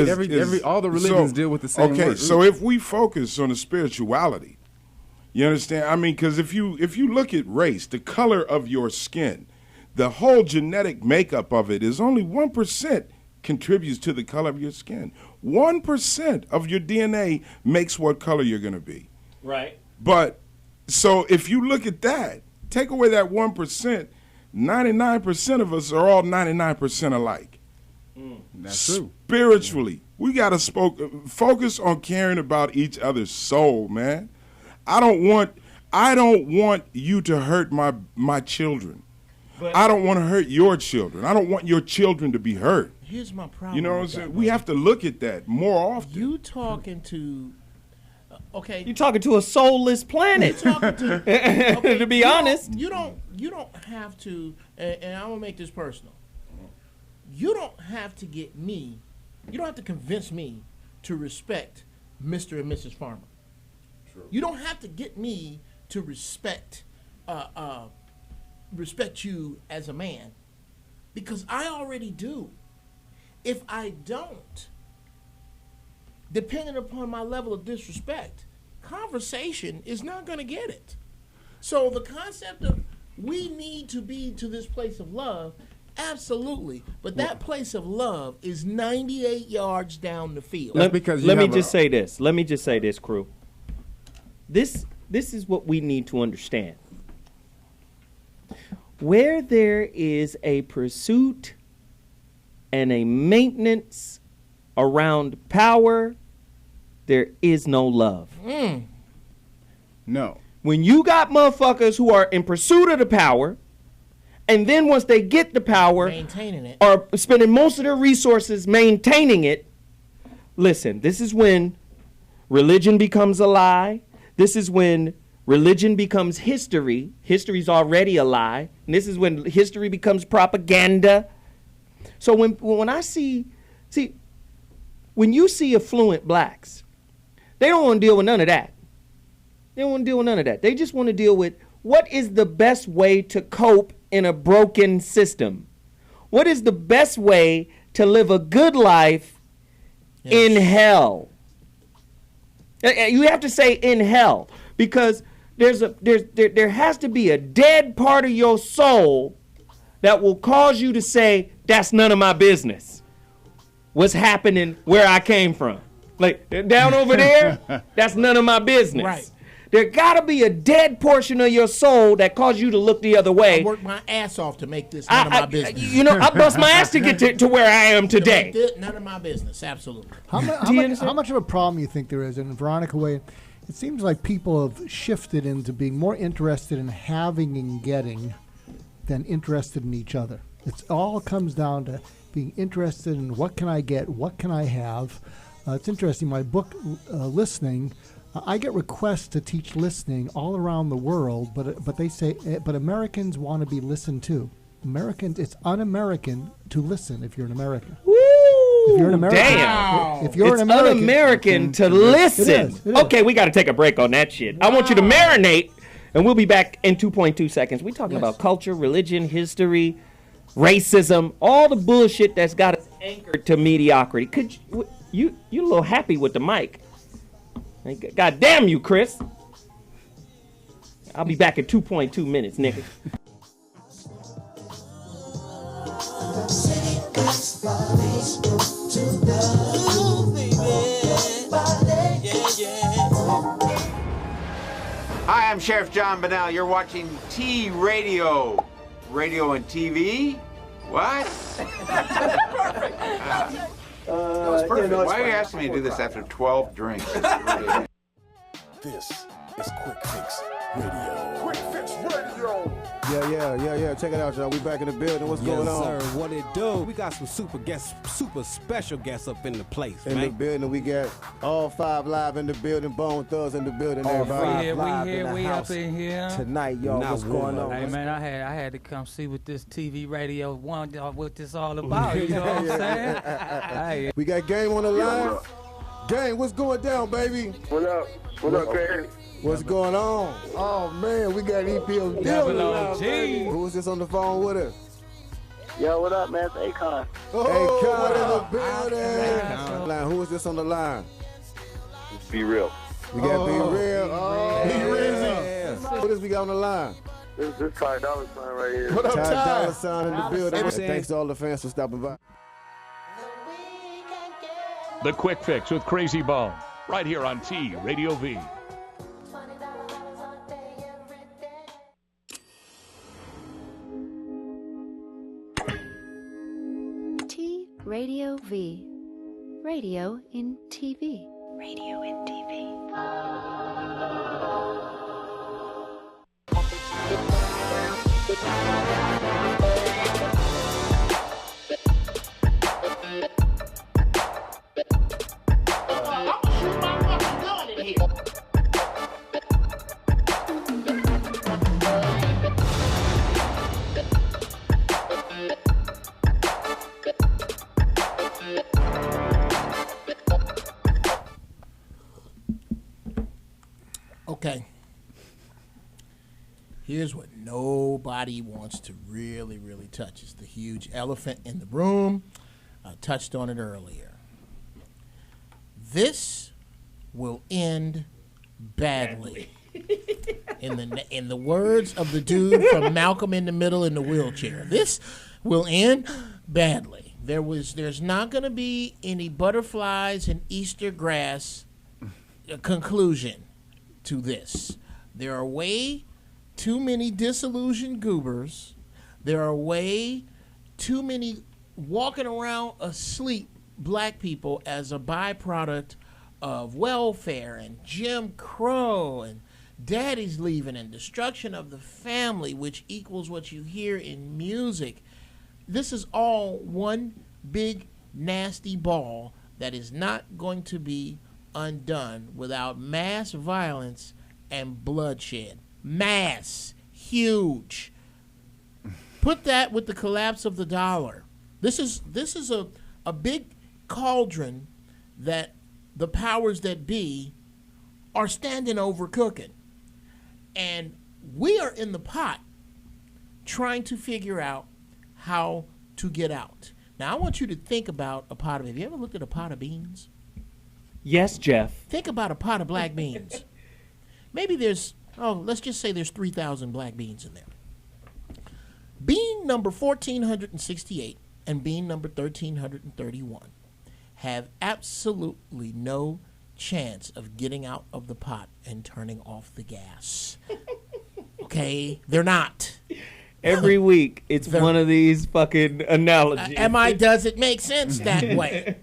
All the religions deal with the same. Okay, word. so if we focus on the spirituality, you understand? I mean, because if you look at race, the color of your skin, the whole genetic makeup of it is only 1% contributes to the color of your skin. 1% of your DNA makes what color you're going to be. Right. But so if you look at that, take away that 1%, 99% of us are all 99% alike. That's true. Spiritually, we got to focus on caring about each other's soul, man. I don't want you to hurt my children. But I don't want to hurt your children. I don't want your children to be hurt. Here's my problem. You know what I'm with saying? that, We have to look at that more often. You talking to okay. You're talking to a soulless planet. You're talking to, okay, to be honest. You don't have to, and I'm gonna make this personal. You don't have to get me. You don't have to convince me to respect Mr. and Mrs. Farmer. True. You don't have to get me to respect you as a man, because I already do. If I don't, depending upon my level of disrespect, conversation is not going to get it. So the concept of we need to be to this place of love, absolutely. But that place of love is 98 yards down the field. Let me just say this, crew. This is what we need to understand. Where there is a pursuit and a maintenance around power, there is no love. No. When you got motherfuckers who are in pursuit of the power, and then once they get the power, maintaining it, are spending most of their resources maintaining it, listen, this is when religion becomes a lie. This is when religion becomes history. History's already a lie. And this is when history becomes propaganda. So when I see, when you see affluent blacks, they don't want to deal with none of that. They don't want to deal with none of that. They just want to deal with what is the best way to cope in a broken system. What is the best way to live a good life in hell? You have to say in hell, because there has to be a dead part of your soul that will cause you to say, that's none of my business. What's happening where I came from? Like, down over there, that's none of my business. Right. There gotta be a dead portion of your soul that caused you to look the other way. I worked my ass off to make this none of my business. You know, I bust my ass to get to where I am today. None of my business, absolutely. How much of a problem you think there is? In Veronica way, it seems like people have shifted into being more interested in having and getting than interested in each other. It all comes down to being interested in what can I get, what can I have. It's interesting, my book, Listening, I get requests to teach listening all around the world, but they say, but Americans want to be listened to. Americans, it's un-American to listen if you're an American. Woo! If you're an American, Damn. If you're it's an American, un-American to listen. It is. Okay, we got to take a break on that shit. Wow. I want you to marinate, and we'll be back in 2.2 seconds. We're talking about culture, religion, history, racism, all the bullshit that's got us anchored to mediocrity. Could you a little happy with the mic? God damn you, Chris. I'll be back in 2.2 minutes, nigga. Hi, I'm Sheriff John Bonnell. You're watching T Radio. Radio and TV, What? That was perfect. Why are you asking me to do this after 12 drinks? This is Quick Fix Radio. Quick Fix Radio. Yeah. Check it out, y'all. We back in the building. What's going on? Yes, sir. What it do? We got some super special guests up in the place, In the building, we got all 5 live in the building. Bone Thugs in the building. Everybody. We up in here Tonight, y'all. What's going on? Hey man, I had to come see what this TV radio what this all about. You know what I'm saying? Hey. We got Game on the line. Game, what's going down, baby? What up? What up, man? What's going on? Oh man, we got EPO Double baby. Who's this on the phone with us? Yo, what up, man? It's Akon. Akon in the building. Who is this on the line? Be real. We got Be Real. Be Real. Who is we got on the line? This is Ty Dollar Sign right here. What up, Ty Dollar Sign in the building. Thanks to all the fans for stopping by. The Quick Fix with Crazy Bone, right here on T Radio V. T Radio V. Radio in TV. Radio in TV. Okay. Here's what nobody wants to really touch. It's the huge elephant in the room. I touched on it earlier. This will end badly. In the words of the dude from Malcolm in the Middle in the wheelchair, this will end badly. There's not going to be any butterflies and Easter grass conclusion to this. There are way too many disillusioned goobers. There are way too many walking around asleep black people as a byproduct of welfare and Jim Crow and daddy's leaving and destruction of the family, which equals what you hear in music. This is all one big nasty ball that is not going to be undone without mass violence and bloodshed. Mass. Huge. Put that with the collapse of the dollar. This is a big cauldron that the powers that be are standing over cooking. And we are in the pot trying to figure out how to get out. Now, I want you to think about a pot of, have you ever looked at a pot of beans? Yes, Jeff. Think about a pot of black beans. Maybe let's just say there's 3,000 black beans in there. Bean number 1,468 and bean number 1,331 have absolutely no chance of getting out of the pot and turning off the gas. Okay? They're not. Every week, it's one of these fucking analogies. Does it make sense that way?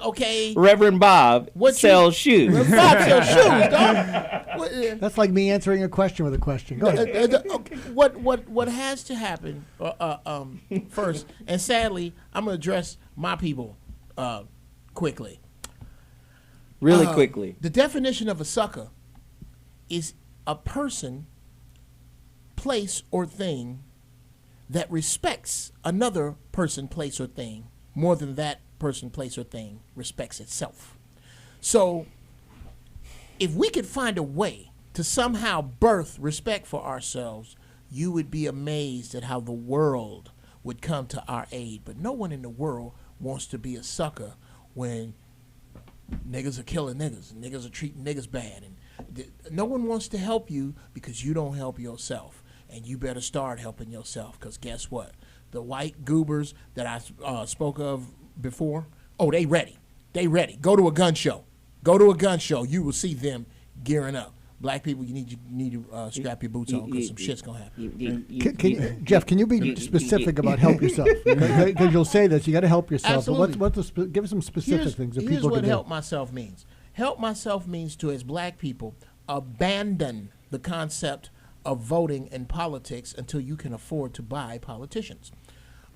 Okay. Reverend Bob sells shoes. Bob sells shoes, dog. That's like me answering a question with a question. Go ahead. What has to happen first, and sadly, I'm going to address my people quickly. Really quickly. The definition of a sucker is a person, place, or thing that respects another person, place, or thing more than that person, place, or thing respects itself. So if we could find a way to somehow birth respect for ourselves, you would be amazed at how the world would come to our aid. But no one in the world wants to be a sucker when niggas are killing niggas, and niggas are treating niggas bad, and no one wants to help you because you don't help yourself. And you better start helping yourself, because guess what? The white goobers that I spoke of before, they ready. They ready. Go to a gun show. You will see them gearing up. Black people, you need to strap your boots on because some shit's gonna happen. Jeff, can you be specific about help yourself? Because you'll say this, you got to help yourself. Absolutely. But give us some specific things that people can do. Here's what help myself means. Help myself means to, as Black people, abandon the concept of voting in politics until you can afford to buy politicians.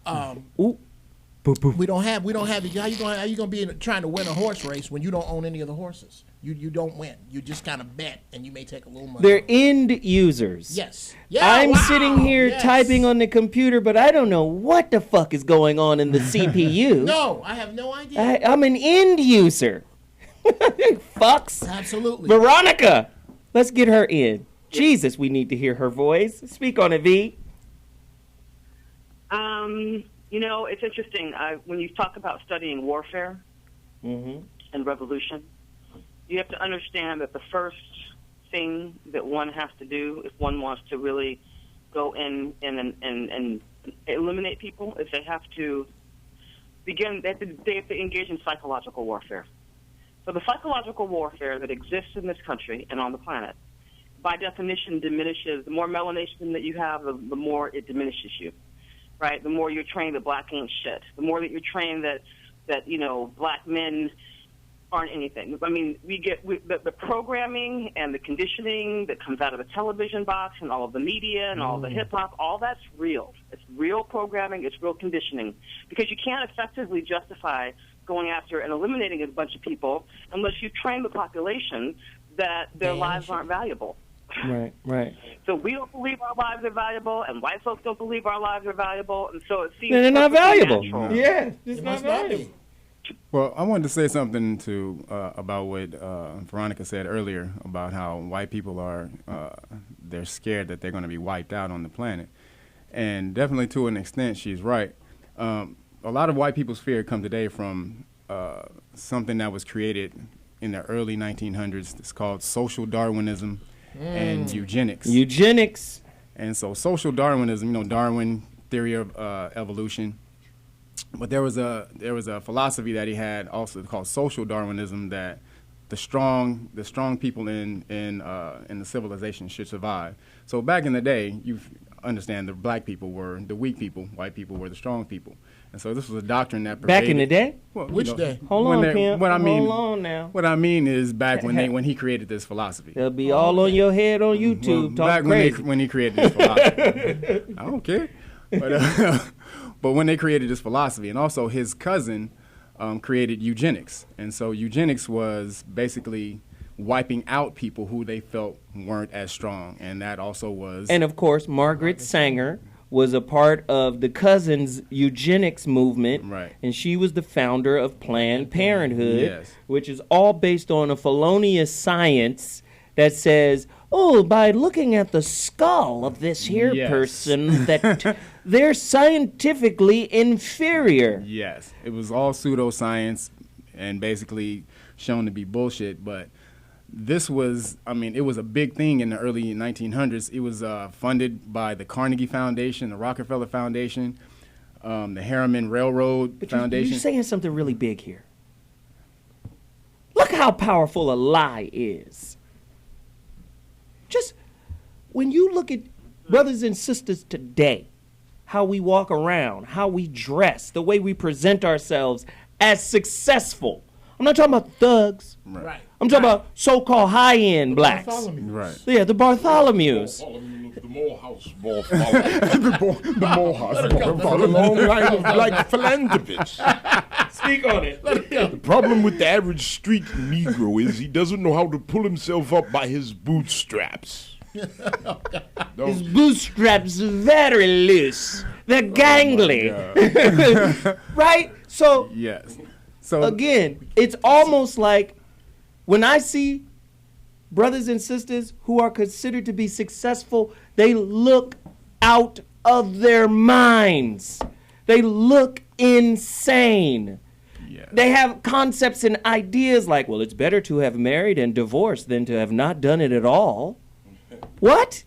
We don't have. How you gonna be trying to win a horse race when you don't own any of the horses? You don't win. You just kind of bet, and you may take a little money. They're end users. Yes. I'm sitting here typing on the computer, but I don't know what the fuck is going on in the CPU. No, I have no idea. I'm an end user. Fucks. Absolutely. Veronica, let's get her in. Jesus, we need to hear her voice. Speak on it, V. It's interesting. When you talk about studying warfare and revolution, you have to understand that the first thing that one has to do if one wants to really go in and eliminate people is they have to engage in psychological warfare. So the psychological warfare that exists in this country and on the planet, by definition, diminishes. The more melanation that you have, the more it diminishes you, right? The more you're trained that black ain't shit. The more that you're trained that black men aren't anything. I mean, the programming and the conditioning that comes out of the television box and all of the media and all the hip hop, all that's real. It's real programming. It's real conditioning, because you can't effectively justify going after and eliminating a bunch of people unless you train the population that their lives aren't valuable. Right. So we don't believe our lives are valuable, and white folks don't believe our lives are valuable, and so it seems they're not valuable. natural. Yeah, it's not valuable. Well, I wanted to say something about what Veronica said earlier about how white people are they're scared that they're going to be wiped out on the planet, and definitely to an extent she's right. A lot of white people's fear come today from something that was created in the early 1900s. It's called social Darwinism and eugenics. And so social Darwinism, Darwin theory of evolution. But there was a philosophy that he had also called social Darwinism, that the strong people in the civilization should survive. So back in the day, you understand the black people were the weak people, white people were the strong people. And so this was a doctrine that pervaded. Back in the day? Well, Which day? Hold on, Pimp. Hold on now. What I mean is back when he created this philosophy. They'll be all on your head on YouTube talking crazy. When he created this philosophy. I don't care. But when they created this philosophy, and also his cousin created eugenics. And so eugenics was basically wiping out people who they felt weren't as strong. And that also was... And of course, Margaret Sanger was a part of the cousin's eugenics movement. Right. And she was the founder of Planned Parenthood, yes, which is all based on a felonious science that says, oh, by looking at the skull of this here person, that they're scientifically inferior. Yes. It was all pseudoscience and basically shown to be bullshit, but this was, it was a big thing in the early 1900s. It was funded by the Carnegie Foundation, the Rockefeller Foundation, the Harriman Railroad Foundation. You're saying something really big here. Look how powerful a lie is. Just when you look at brothers and sisters today, how we walk around, how we dress, the way we present ourselves as successful. I'm not talking about thugs. Right. I'm talking about so-called high-end blacks. Right. Yeah, the Bartholomews. The Morehouse the Morehouse along line of like philanthropists. Speak on it. The problem with the average street Negro is he doesn't know how to pull himself up by his bootstraps. His bootstraps are very loose. They're gangly. Right? So, yes. So again, it's almost like when I see brothers and sisters who are considered to be successful, they look out of their minds. They look insane. Yeah. They have concepts and ideas like, well, it's better to have married and divorced than to have not done it at all. What?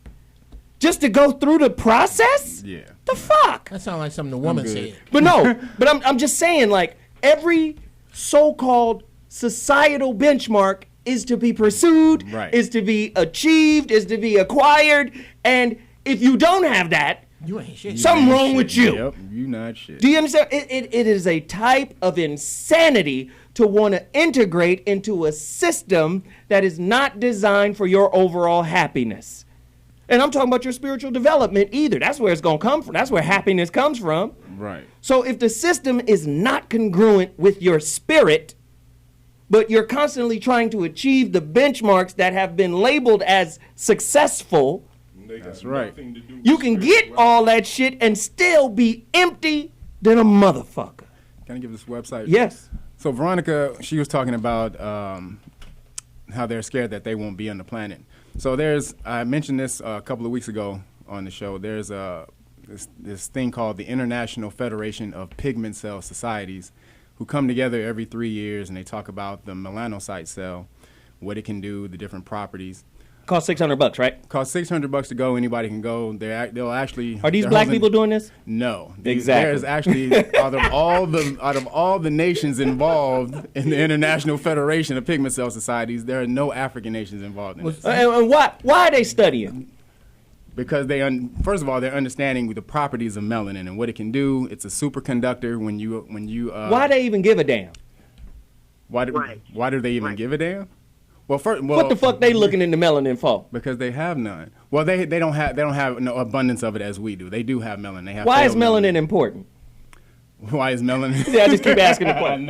Just to go through the process? Yeah. The fuck? That sounds like something the woman said. But no, but I'm just saying, like, every so-called societal benchmark is to be pursued, is to be achieved, is to be acquired. And if you don't have that, you ain't shit. Something wrong with you. Yep, you not shit. Do you understand? It is a type of insanity to want to integrate into a system that is not designed for your overall happiness. And I'm talking about your spiritual development either. That's where it's going to come from. That's where happiness comes from. Right. So if the system is not congruent with your spirit, but you're constantly trying to achieve the benchmarks that have been labeled as successful, that's right. You can get all that shit and still be empty than a motherfucker. Can I give this website? Yes. So Veronica, she was talking about how they're scared that they won't be on the planet. So I mentioned this a couple of weeks ago on the show. There's this thing called the International Federation of Pigment Cell Societies, who come together every 3 years, and they talk about the melanocyte cell, what it can do, the different properties. Cost $600, right? Cost $600 to go. Anybody can go. They'll actually. Are these black people doing this? No, exactly. There's actually out of all the nations involved in the International Federation of Pigment Cell Societies, there are no African nations involved in this. And why are they studying? Because first of all, they're understanding the properties of melanin and what it can do. It's a superconductor. When you why they even give a damn? Why do they even give a damn? Well, what the fuck they looking into melanin for? Because they have none. Well, they don't have no abundance of it as we do. They do have melanin. They have. Why is melanin important? Why is melanin? Yeah, I just keep asking the question.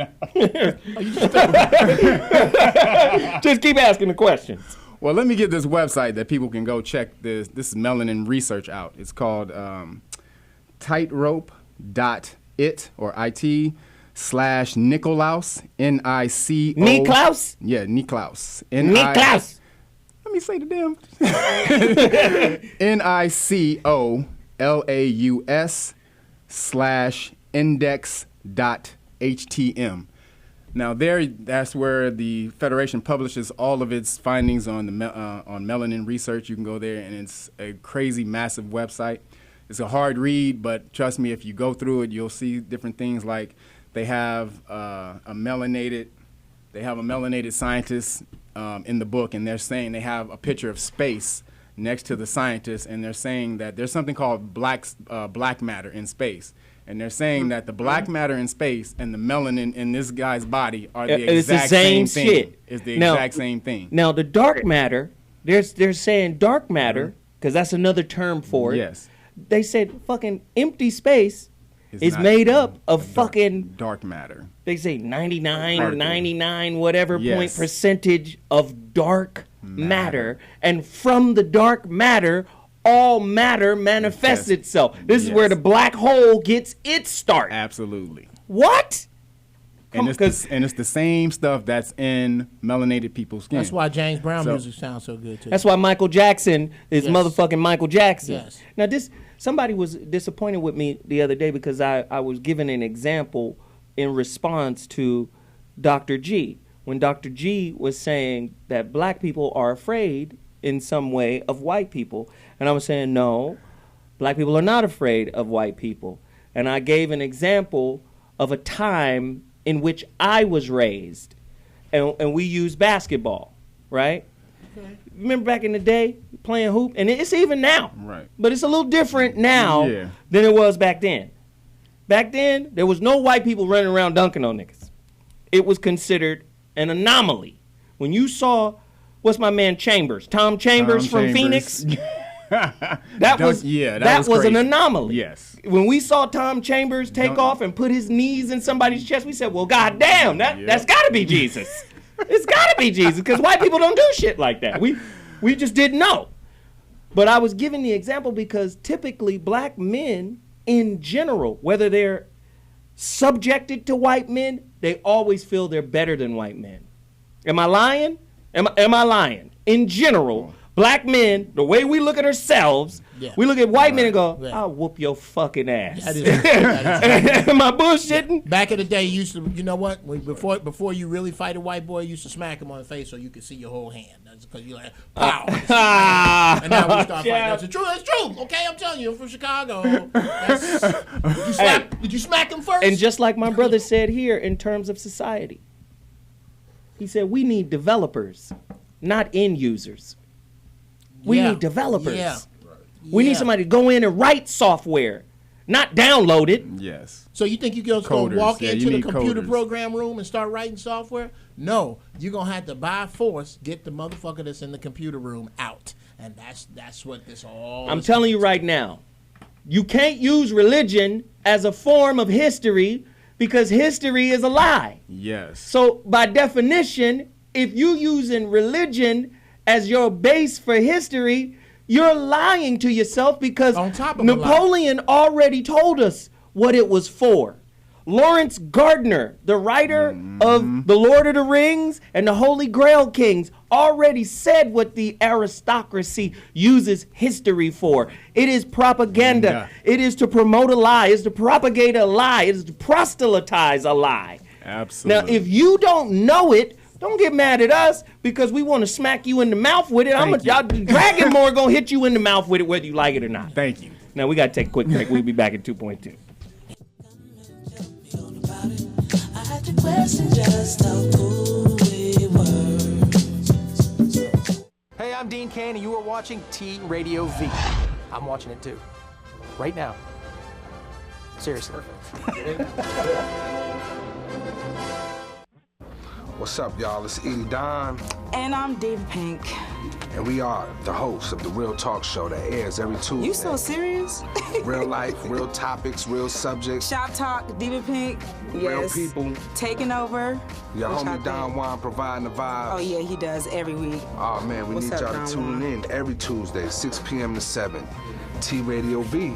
Just keep asking the questions. Well, let me get this website that people can go check this melanin research out. It's called tightrope.it or IT. /Nikolaus, Nico. Niklaus? Yeah, Niklaus. Niklaus. Let me say the damn. NICOLAUS/index.htm. Now that's where the Federation publishes all of its findings on on melanin research. You can go there, and it's a crazy, massive website. It's a hard read, but trust me, if you go through it, you'll see different things like. They have a melanated scientist in the book, and they're saying they have a picture of space next to the scientist, and they're saying that there's something called black matter in space, and they're saying that the black matter in space and the melanin in this guy's body are the exact same thing. Shit. It's the exact same thing. Now the dark matter, they're saying dark matter because that's another term for it. Yes. They said fucking empty space. Is made up of fucking dark matter. They say 99 whatever point percentage of dark matter. And from the dark matter, all matter manifests itself. This is where the black hole gets its start. Absolutely. What? And it's the same stuff that's in melanated people's skin. That's why James Brown music sounds so good too. That's why Michael Jackson is motherfucking Michael Jackson. Yes. Now somebody was disappointed with me the other day because I was given an example in response to Dr. G. When Dr. G was saying that black people are afraid in some way of white people. And I was saying, no, black people are not afraid of white people. And I gave an example of a time in which I was raised. And we used basketball, right? Okay. Remember back in the day, playing hoop? And it's even now. Right. But it's a little different now than it was back then. Back then, there was no white people running around dunking on niggas. It was considered an anomaly. When you saw, what's my man Chambers? Tom Chambers from Phoenix? that was an anomaly. Yes. When we saw Tom Chambers take off and put his knees in somebody's chest, we said, well, goddamn, that's got to be Jesus. It's got to be Jesus, because white people don't do shit like that. We just didn't know. But I was giving the example because typically black men in general, whether they're subjected to white men, they always feel they're better than white men. Am I lying? Am I lying? In general, black men, the way we look at ourselves, we look at white men and go, I'll whoop your fucking ass. That is Am I bullshitting? Back in the day, you used to, you know what? Before you really fight a white boy, you used to smack him on the face so you could see your whole hand. That's because you're like, pow. And now we start fighting. That's true. That's true. Okay, I'm telling you, I'm from Chicago. Did you smack him first? And just like my brother said here, in terms of society, He said, we need developers, not end users. We need developers. Yeah. We need somebody to go in and write software, not download it. Yes. So you think you just going to walk into the computer coders. program room and start writing software? No, you're going to have to, by force, get the motherfucker that's in the computer room out. And that's what this all I'm telling you right now, you can't use religion as a form of history because history is a lie. Yes. So by definition, if you're using religion as your base for history, you're lying to yourself because On top of Napoleon already told us what it was for. Lawrence Gardner, the writer of The Lord of the Rings and the Holy Grail Kings, already said what the aristocracy uses history for. It is propaganda. It is to promote a lie. It is to propagate a lie. It is to proselytize a lie. Absolutely. Now, if you don't know it, don't get mad at us because we want to smack you in the mouth with it. Dragon Moore gonna hit you in the mouth with it whether you like it or not. Thank you. Now we gotta take a quick break. We'll be back at 2.2. Hey, I'm Dean Cain, and you are watching T Radio V. I'm watching it too. Right now. Seriously. What's up, y'all? It's Edie Don. And I'm Diva Pink. And we are the hosts of the Real Talk Show that airs every Tuesday. You so serious? Real life, real topics, real subjects. Shop Talk, Diva Pink. Real Yes. people. Taking over. Your What y'all homie Don think? Juan providing the vibes. Oh, yeah, he does every week. Oh, man, we What's need up, y'all Don to tune in every Tuesday, 6 p.m. to 7. T Radio V.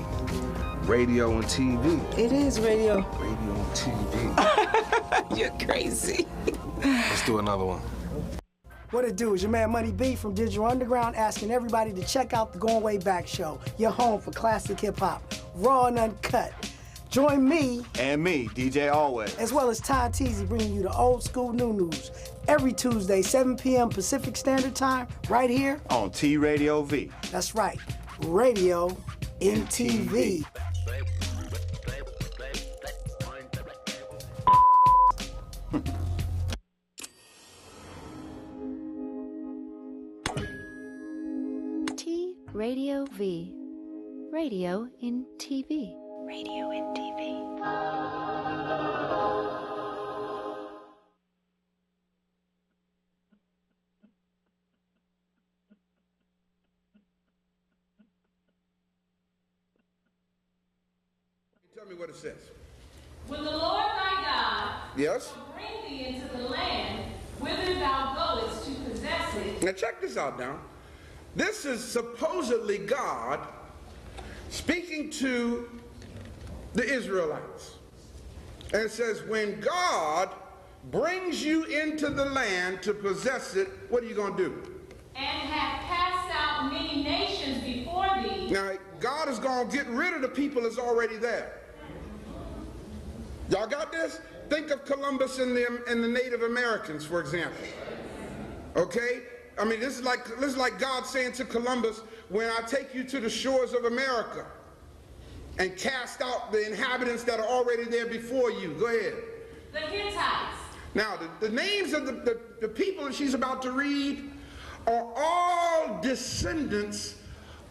Radio and TV. It is radio. Radio and TV. You're crazy. Let's do another one. What it do is your man Money B from Digital Underground asking everybody to check out the Going Way Back show, your home for classic hip hop, raw and uncut. Join me And me, DJ Always. as well as Ty Teasy bringing you the old school new news every Tuesday, 7 p.m. Pacific Standard Time, right here. On T Radio V. That's right, radio in TV. T Radio V. Radio in TV. Radio in TV. Tell me what it says. When the Lord thy God Yes? shall bring thee into the land whither thou goest to possess it. Now check this out now. This is supposedly God speaking to the Israelites. And it says, when God brings you into the land to possess it, what are you going to do? And have cast out many nations before thee. Now, God is going to get rid of the people that's already there. Y'all got this? Think of Columbus and the Native Americans, for example. Okay? I mean, this is like God saying to Columbus, when I take you to the shores of America and cast out the inhabitants that are already there before you. Go ahead. The Hittites. Now, the names of the people that she's about to read are all descendants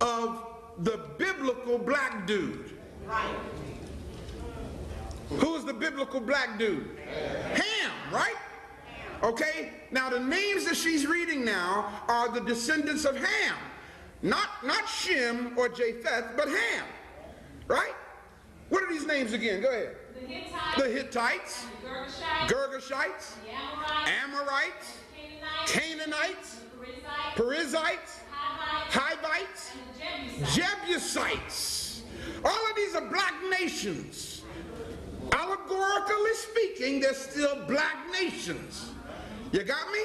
of the biblical black dude. Right. Who's the biblical black dude? Ham, right? Okay, now the names that she's reading now are the descendants of Ham. Not Shem or Japheth, but Ham. Right? What are these names again? Go ahead. The Hittites. The Girgashites. The Amorites. Canaanites. Perizzites. Hivites. Jebusites. All of these are black nations. Allegorically speaking, they're still black nations. You got me?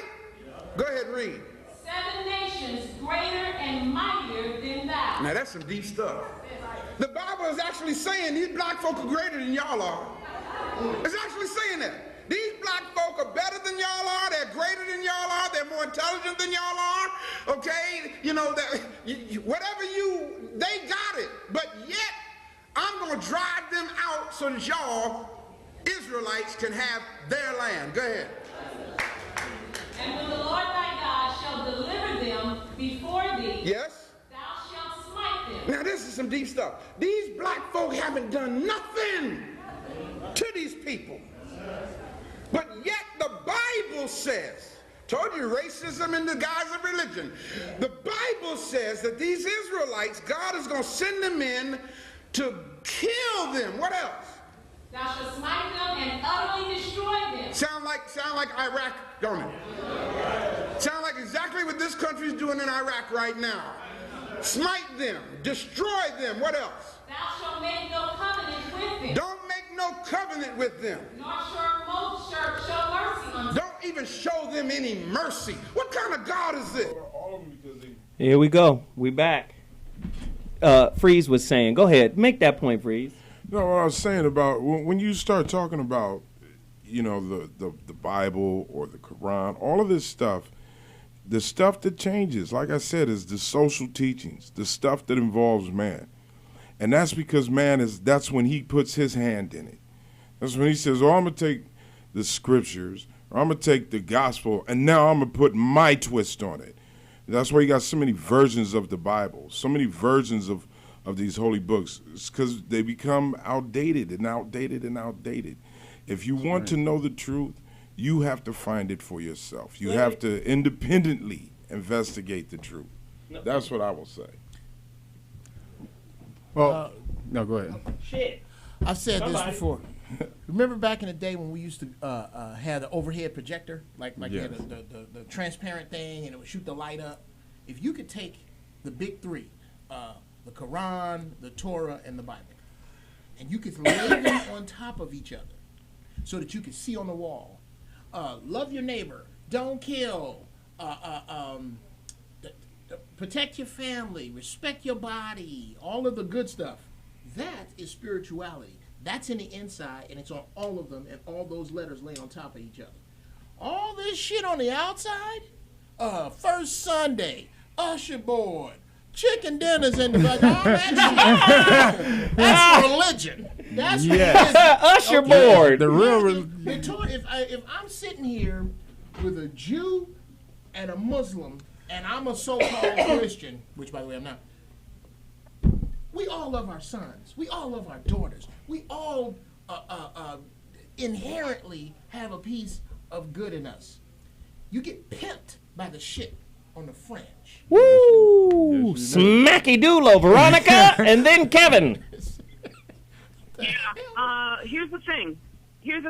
Go ahead, read. 7 nations greater and mightier than thou. Now that's some deep stuff. The Bible is actually saying these black folk are greater than y'all are. It's actually saying that. These black folk are better than y'all are. They're greater than y'all are. They're more intelligent than y'all are. Okay? You know, that they got it. But yet, I'm going to drive them out so that y'all, Israelites, can have their land. Go ahead. And when the Lord thy God shall deliver them before thee, yes, thou shalt smite them. now this is some deep stuff. These black folk haven't done nothing to these people. But yet the Bible says, told you racism in the guise of religion. The Bible says that these Israelites, God is going to send them in to kill them. What else? Thou shalt smite them and utterly destroy them. Sound like Iraq, don't it? Sound like exactly what this country is doing in Iraq right now. Smite them, destroy them. What else? Thou shalt make no covenant with them. Don't make no covenant with them. Nor show mercy on them. Don't even show them any mercy. What kind of God is this? Here we go. We back. Freez was saying, go ahead, make that point, Freez. No, what I was saying about when you start talking about, you know, the Bible or the Quran, all of this stuff, the stuff that changes, like I said, is the social teachings, the stuff that involves man. And that's because that's when he puts his hand in it. That's when he says, oh, I'm going to take the scriptures, or I'm going to take the gospel, and now I'm going to put my twist on it. That's why you got so many versions of the Bible, so many versions of these holy books. It's because they become outdated and outdated and outdated. If you want to know the truth, you have to find it for yourself. You have to independently investigate the truth. That's what I will say. Well, no, go ahead. Shit. I've said this before. Remember back in the day when we used to have the overhead projector, like you had the transparent thing, and it would shoot the light up. If you could take the big three, the Quran, the Torah, and the Bible, and you could lay them on top of each other, so that you could see on the wall, love your neighbor, don't kill, protect your family, respect your body, all of the good stuff. That is spirituality. That's in the inside, and it's on all of them, and all those letters lay on top of each other. All this shit on the outside, First Sunday, Usher Board, chicken dinners in the back, all that shit. That's religion. That's religion. Usher Board. The real if I'm sitting here with a Jew and a Muslim, and I'm a so-called Christian, which by the way I'm not, we all love our sons. We all love our daughters. We all inherently have a piece of good in us. You get pimped by the shit on the fringe. Woo! Smacky doolo, Veronica, and then Kevin. Yeah. Here's the thing. You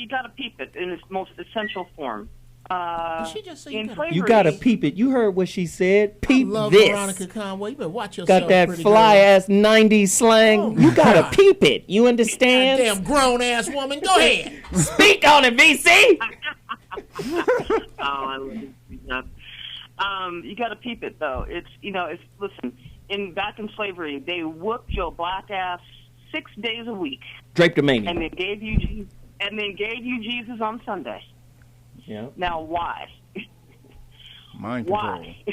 gotta peep it in its most essential form. Did she just say you gotta peep it? You heard what she said. Peep I love this. Veronica Conway. You better watch yourself. Got that fly ass 90s slang. You gotta peep it. You understand? Damn grown ass woman. Go ahead. Speak on it, VC. I love it. You got to peep it though. Listen. Back in slavery, they whooped your black ass 6 days a week. Drapetomania. And they gave you Jesus on Sunday. Yeah. Now why? Mind control. Why?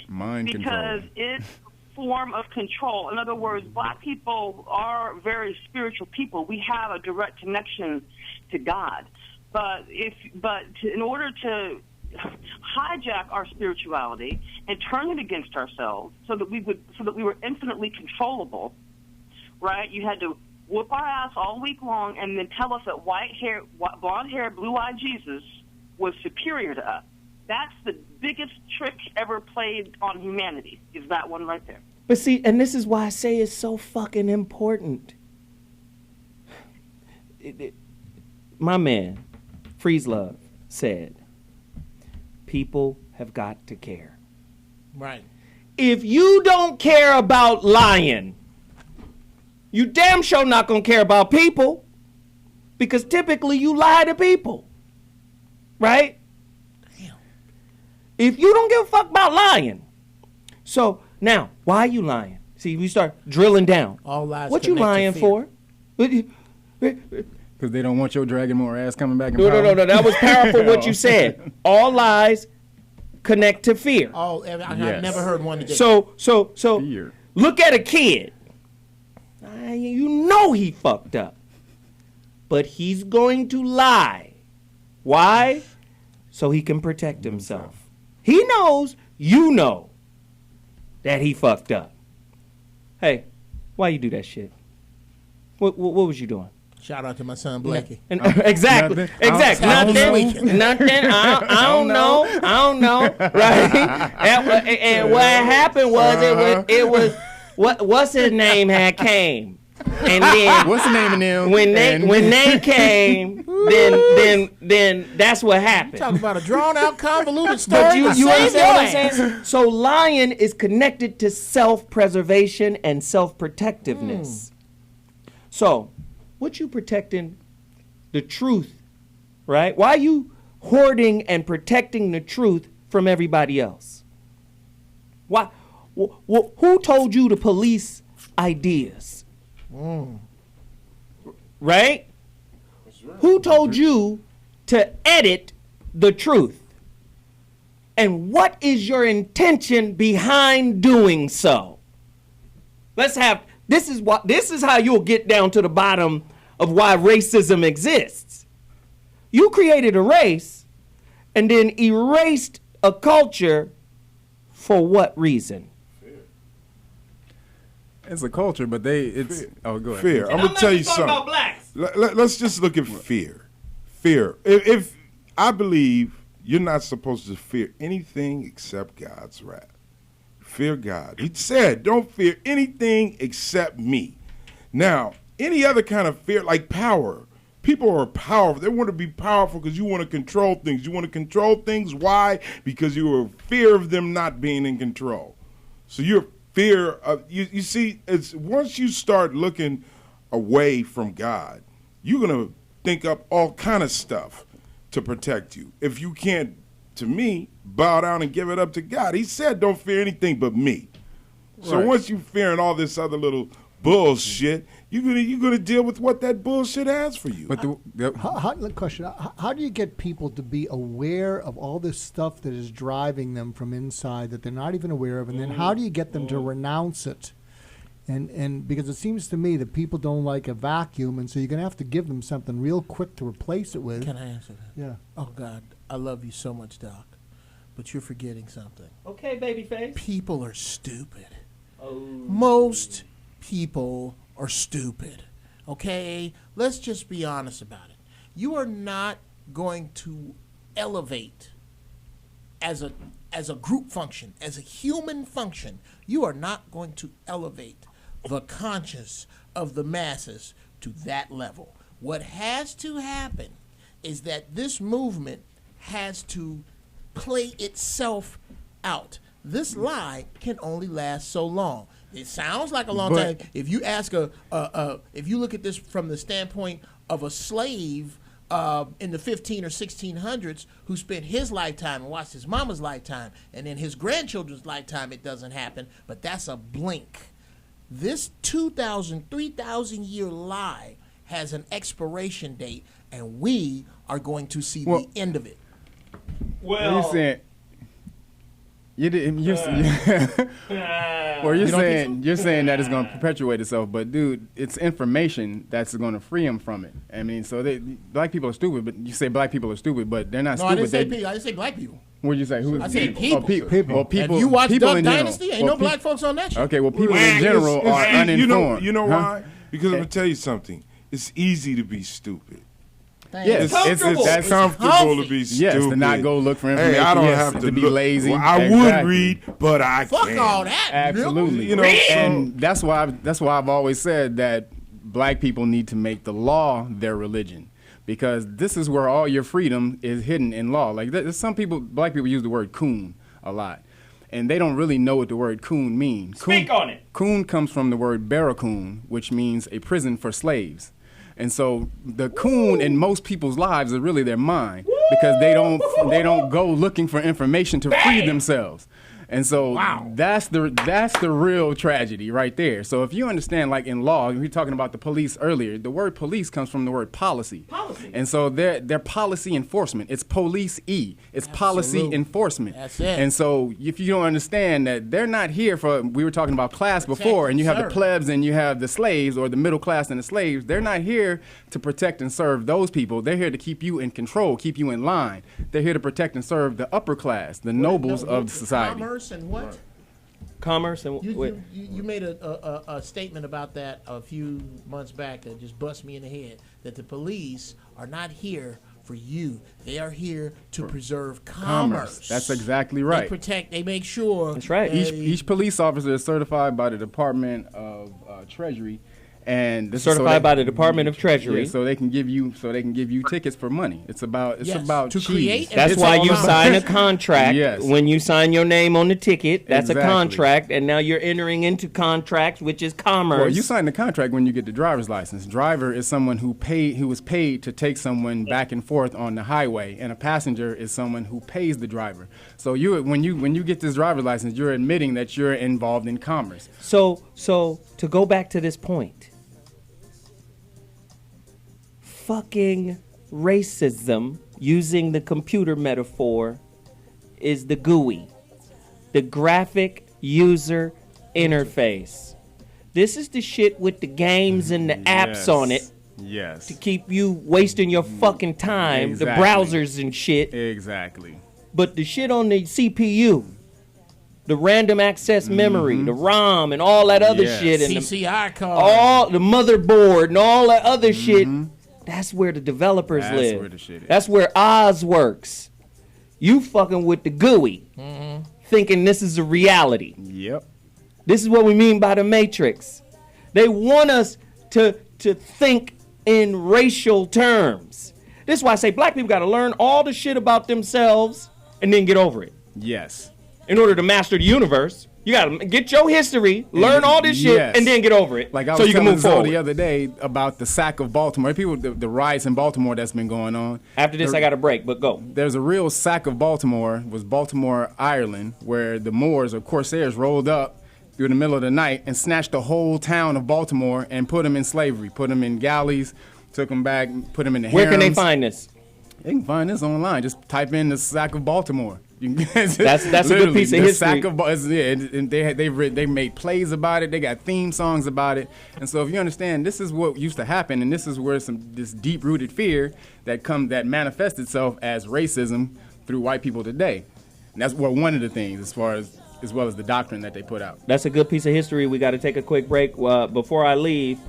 Mind because control. it's a form of control. In other words, black people are very spiritual people. We have a direct connection to God. But in order to hijack our spirituality and turn it against ourselves, so that we were infinitely controllable, right? You had to whoop our ass all week long, and then tell us that blonde hair, blue-eyed Jesus was superior to us. That's the biggest trick ever played on humanity. Is that one right there? But see, and this is why I say it's so fucking important. My man, Freez Luv, said, people have got to care. Right. If you don't care about lying, you damn sure not gonna care about people, because typically you lie to people, right? Damn. If you don't give a fuck about lying, so now why are you lying? See, we start drilling down. All lies. What you lying for? Because they don't want your dragon more ass coming back in No, power. no. That was powerful what you said. All lies connect to fear. I've never heard one today. So Fear. look at a kid. You know he fucked up. But he's going to lie. Why? so he can protect himself. He knows, you know, that he fucked up. Hey, why you do that shit? What was you doing? Shout out to my son Blakey. Exactly. Nothing. I don't know. Right? And what happened was it was what's his name had came. And then what's the name of them? When they came, then that's what happened. Talk about a drawn out, convoluted story. But you understand what I'm saying? So lying is connected to self-preservation and self-protectiveness. So, what you protecting the truth, right? Why are you hoarding and protecting the truth from everybody else? Why? Who told you to police ideas? Right? Who told you to edit the truth? And what is your intention behind doing so? This is how you'll get down to the bottom of why racism exists. You created a race and then erased a culture for what reason? It's a culture, but it's oh, go ahead. Fear. I'm gonna tell you something. Let's just look at fear. Fear. If I believe you're not supposed to fear anything except God's wrath. Fear God. He said, "Don't fear anything except me." Now, any other kind of fear, like power. People are powerful. They want to be powerful because you want to control things. You want to control things. Why? Because you are fear of them not being in control. So you're fear of you see, it's once you start looking away from God, you're gonna think up all kind of stuff to protect you. If you can't, to me, bow down and give it up to God. He said, "Don't fear anything but me." So Right. once you fearing all this other little bullshit, you're gonna deal with what that bullshit has for you. But how do you get people to be aware of all this stuff that is driving them from inside that they're not even aware of, and then how do you get them to renounce it? And because it seems to me that people don't like a vacuum, and so you're gonna have to give them something real quick to replace it with. Can I answer that? Yeah. Oh God, I love you so much, Doc, but you're forgetting something. Okay, babyface. People are stupid. Oh. Most people are stupid. Okay? Let's just be honest about it. You are not going to elevate as a group function, as a human function. You are not going to elevate the conscience of the masses to that level. What has to happen is that this movement has to play itself out. This lie can only last so long. It sounds like a long time. If you ask if you look at this from the standpoint of a slave in the 15 or 1600s who spent his lifetime and watched his mama's lifetime, and in his grandchildren's lifetime it doesn't happen, but that's a blink. This 2,000, 3,000 year lie has an expiration date, and we are going to see the end of it. Well, you saying you're saying that it's going to perpetuate itself, but dude, it's information that's going to free them from it. I mean, so black people are stupid, but you say black people are stupid, but they're not stupid. I didn't say black people. What did you say? I said people. People. Well, people. If you watch people Duck Dynasty, ain't no black folks on that shit. Okay, well, people in general are uninformed. You know why? Because I'm going to tell you something. It's easy to be stupid. Yes, it's comfortable to be stupid. Yes, to not go look for information. Hey, I don't have to be look. lazy. Well, I would read, but I Fuck can't. all that. Absolutely. You know, and that's why I've always said that black people need to make the law their religion, because this is where all your freedom is hidden in law. Like there's some people, black people use the word coon a lot, and they don't really know what the word coon means. Speak on it. Coon comes from the word barracoon, which means a prison for slaves. And so the coon in most people's lives is really their mind, because they don't go looking for information to free themselves. And so that's the real tragedy right there. So if you understand, like in law, we were talking about the police earlier, the word police comes from the word policy. And so they're policy enforcement. It's police-e. It's policy enforcement. That's it. And so if you don't understand that they're not here for, we were talking about class before, and you have the plebs and you have the slaves, or the middle class and the slaves. They're not here to protect and serve those people. They're here to keep you in control, keep you in line. They're here to protect and serve the upper class, the nobles of society. Commerce and what? Commerce and you made a statement about that a few months back that just bust me in the head, that the police are not here for you. They are here to preserve commerce. That's exactly right. They protect, they make sure. That's right. Each police officer is certified by the Department of Treasury, and this certified by the Department of Treasury, so they can give you tickets for money. It's about to cheese. create. That's why you sign a contract. Yes. When you sign your name on the ticket, that's Exactly. a contract, and now you're entering into contracts, which is commerce. Well, you sign the contract when you get the driver's license. Driver is someone who was paid to take someone back and forth on the highway, and a passenger is someone who pays the driver. So when you get this driver's license, you're admitting that you're involved in commerce. So to go back to this point, fucking racism, using the computer metaphor, is the GUI, the graphic user interface. This is the shit with the games and the apps on it. Yes. To keep you wasting your fucking time, Exactly. the browsers and shit. Exactly. But the shit on the CPU, the random access memory, the ROM, and all that other shit, and CCI card, all the motherboard, and all that other shit. That's where the developers live. That's where the shit is. That's where Oz works. You fucking with the GUI, thinking this is a reality. Yep. This is what we mean by the Matrix. They want us to think in racial terms. This is why I say black people got to learn all the shit about themselves and then get over it. Yes. In order to master the universe, you got to get your history, learn all this shit, and then get over it. Like I so was you can telling move Zoe forward. the other day about the sack of Baltimore. People, the riots in Baltimore that's been going on. After this, I got a break, but go. There's a real sack of Baltimore, was Baltimore, Ireland, where the Moors or Corsairs rolled up through the middle of the night and snatched the whole town of Baltimore and put them in slavery, put them in galleys, took them back, put them in the harems. Where can they find this? They can find this online. Just type in the sack of Baltimore. That's a good piece of history. Sack of, and they made plays about it. They got theme songs about it. And so if you understand, this is what used to happen, and this is where this deep-rooted fear that manifests itself as racism through white people today. And that's one of the things as well as the doctrine that they put out. That's a good piece of history. We got to take a quick break. Before I leave,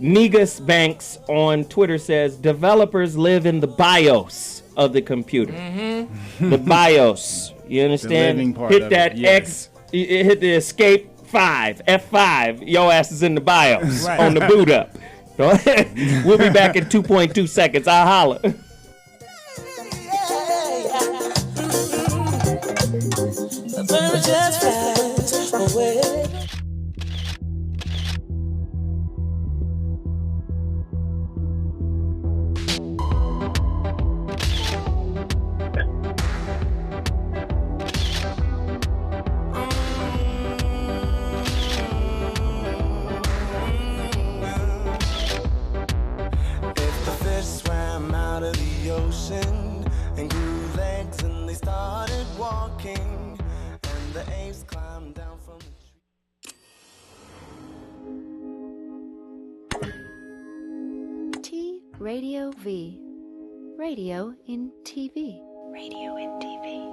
Negus Banks on Twitter says, developers live in the BIOS of the computer. The BIOS. You understand? The living part hit of that it, yes. hit the escape 5, F5. Your ass is in the BIOS on the boot up. We'll be back in 2.2 seconds. I'll holler. The bird just flies away. If the fish swam out of the ocean and grew legs and they started walking, and the apes climbed down from the T Radio V. Radio in TV. Radio in TV.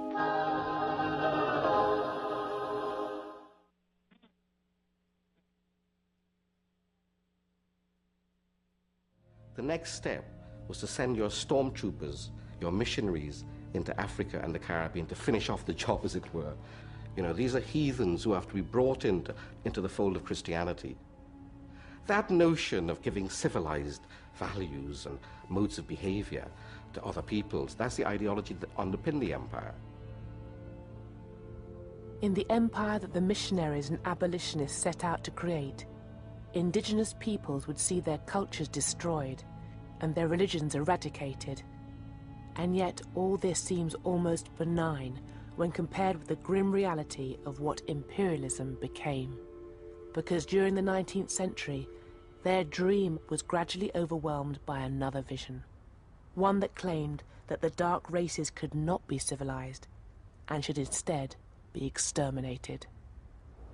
The next step was to send your stormtroopers, your missionaries, into Africa and the Caribbean to finish off the job, as it were. You know, these are heathens who have to be brought into the fold of Christianity. That notion of giving civilized values and modes of behavior to other peoples, that's the ideology that underpinned the empire. In the empire that the missionaries and abolitionists set out to create, indigenous peoples would see their cultures destroyed and their religions eradicated. And yet all this seems almost benign when compared with the grim reality of what imperialism became. Because during the 19th century, their dream was gradually overwhelmed by another vision. One that claimed that the dark races could not be civilized and should instead be exterminated.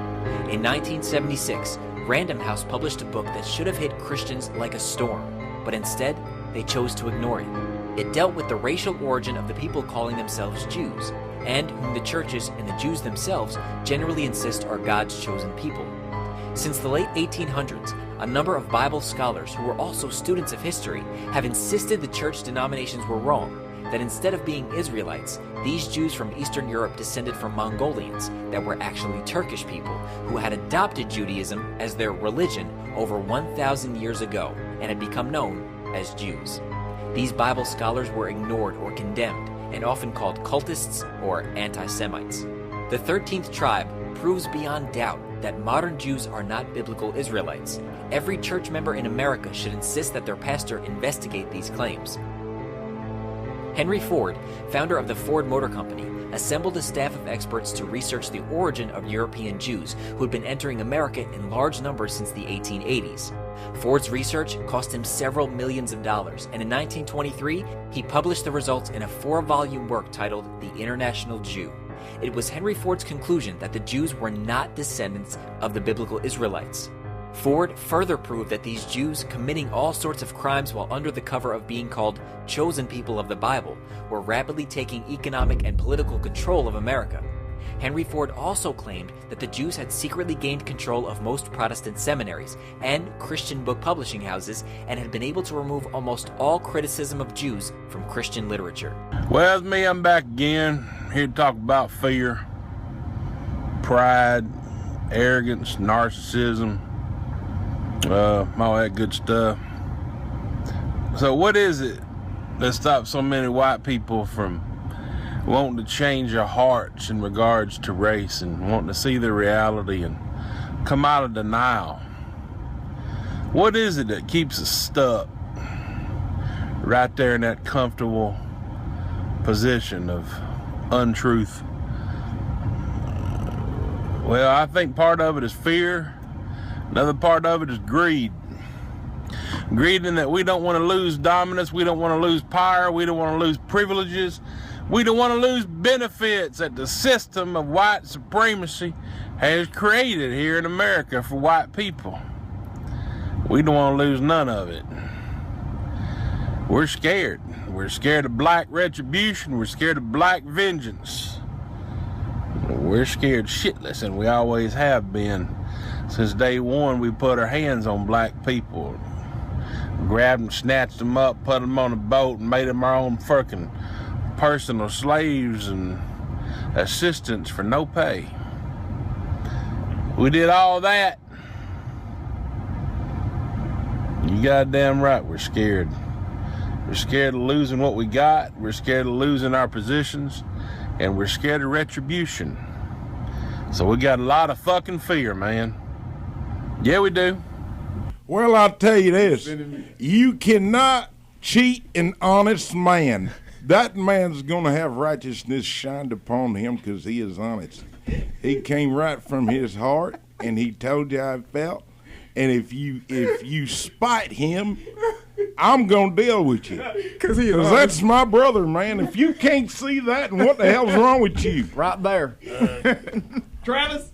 In 1976, Random House published a book that should have hit Christians like a storm, but instead, they chose to ignore it. It dealt with the racial origin of the people calling themselves Jews, and whom the churches and the Jews themselves generally insist are God's chosen people. Since the late 1800s, a number of Bible scholars who were also students of history have insisted the church denominations were wrong, that instead of being Israelites, these Jews from Eastern Europe descended from Mongolians that were actually Turkish people who had adopted Judaism as their religion over 1,000 years ago and had become known as Jews. These Bible scholars were ignored or condemned and often called cultists or anti-Semites. The 13th tribe proves beyond doubt that modern Jews are not biblical Israelites. Every church member in America should insist that their pastor investigate these claims. Henry Ford, founder of the Ford Motor Company, assembled a staff of experts to research the origin of European Jews who had been entering America in large numbers since the 1880s. Ford's research cost him several millions of dollars, and in 1923, he published the results in a 4-volume work titled The International Jew. It was Henry Ford's conclusion that the Jews were not descendants of the biblical Israelites. Ford further proved that these Jews, committing all sorts of crimes while under the cover of being called chosen people of the Bible, were rapidly taking economic and political control of America. Henry Ford also claimed that the Jews had secretly gained control of most Protestant seminaries and Christian book publishing houses and had been able to remove almost all criticism of Jews from Christian literature. Well, it's me, I'm back again, here to talk about fear, pride, arrogance, narcissism, all that good stuff. So what is it that stops so many white people from wanting to change their hearts in regards to race and wanting to see the reality and come out of denial? What is it that keeps us stuck right there in that comfortable position of untruth? Well, I think part of it is fear. Another part of it is greed. Greed in that we don't want to lose dominance, we don't want to lose power, we don't want to lose privileges, we don't want to lose benefits that the system of white supremacy has created here in America for white people. We don't want to lose none of it. We're scared. We're scared of black retribution, we're scared of black vengeance. We're scared shitless, and we always have been. Since day one, we put our hands on black people. Grabbed them, snatched them up, put them on a boat, and made them our own fucking personal slaves and assistants for no pay. We did all that. You goddamn right, we're scared. We're scared of losing what we got. We're scared of losing our positions. And we're scared of retribution. So we got a lot of fucking fear, man. Yeah, we do. Well, I'll tell you this. You cannot cheat an honest man. That man's going to have righteousness shined upon him because he is honest. He came right from his heart, and he told you how it felt. And if you spite him, I'm going to deal with you. Because that's my brother, man. If you can't see that, and what the hell's wrong with you? Right there. Travis?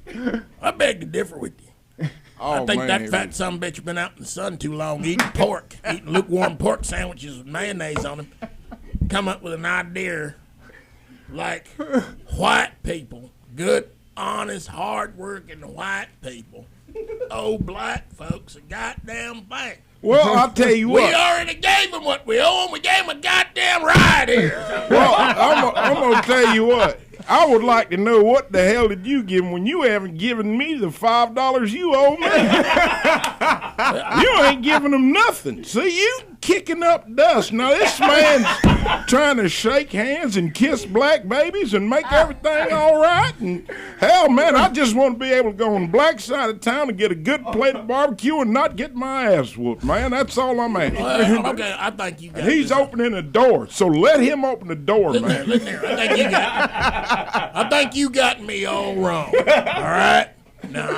I beg to differ with you. Oh, I think man, that fat son of a bitch has been out in the sun too long eating pork, eating lukewarm pork sandwiches with mayonnaise on them. Come up with an idea like white people, good, honest, hard-working white people, owe black folks a goddamn thing. Well, I'll tell you what. We already gave them what we owe them. We gave them a goddamn ride here. Well, I'm going to tell you what. I would like to know what the hell did you give him when you haven't given me the $5 you owe me. You ain't giving them nothing. See, you kicking up dust. Now this man's trying to shake hands and kiss black babies and make everything all right. And hell, man, I just want to be able to go on the black side of town and get a good plate of barbecue and not get my ass whooped, man. That's all I'm asking. Okay, I think you got And he's opening the door, so let him open the door, man. Listen here, I think you got me all wrong. All right? Now,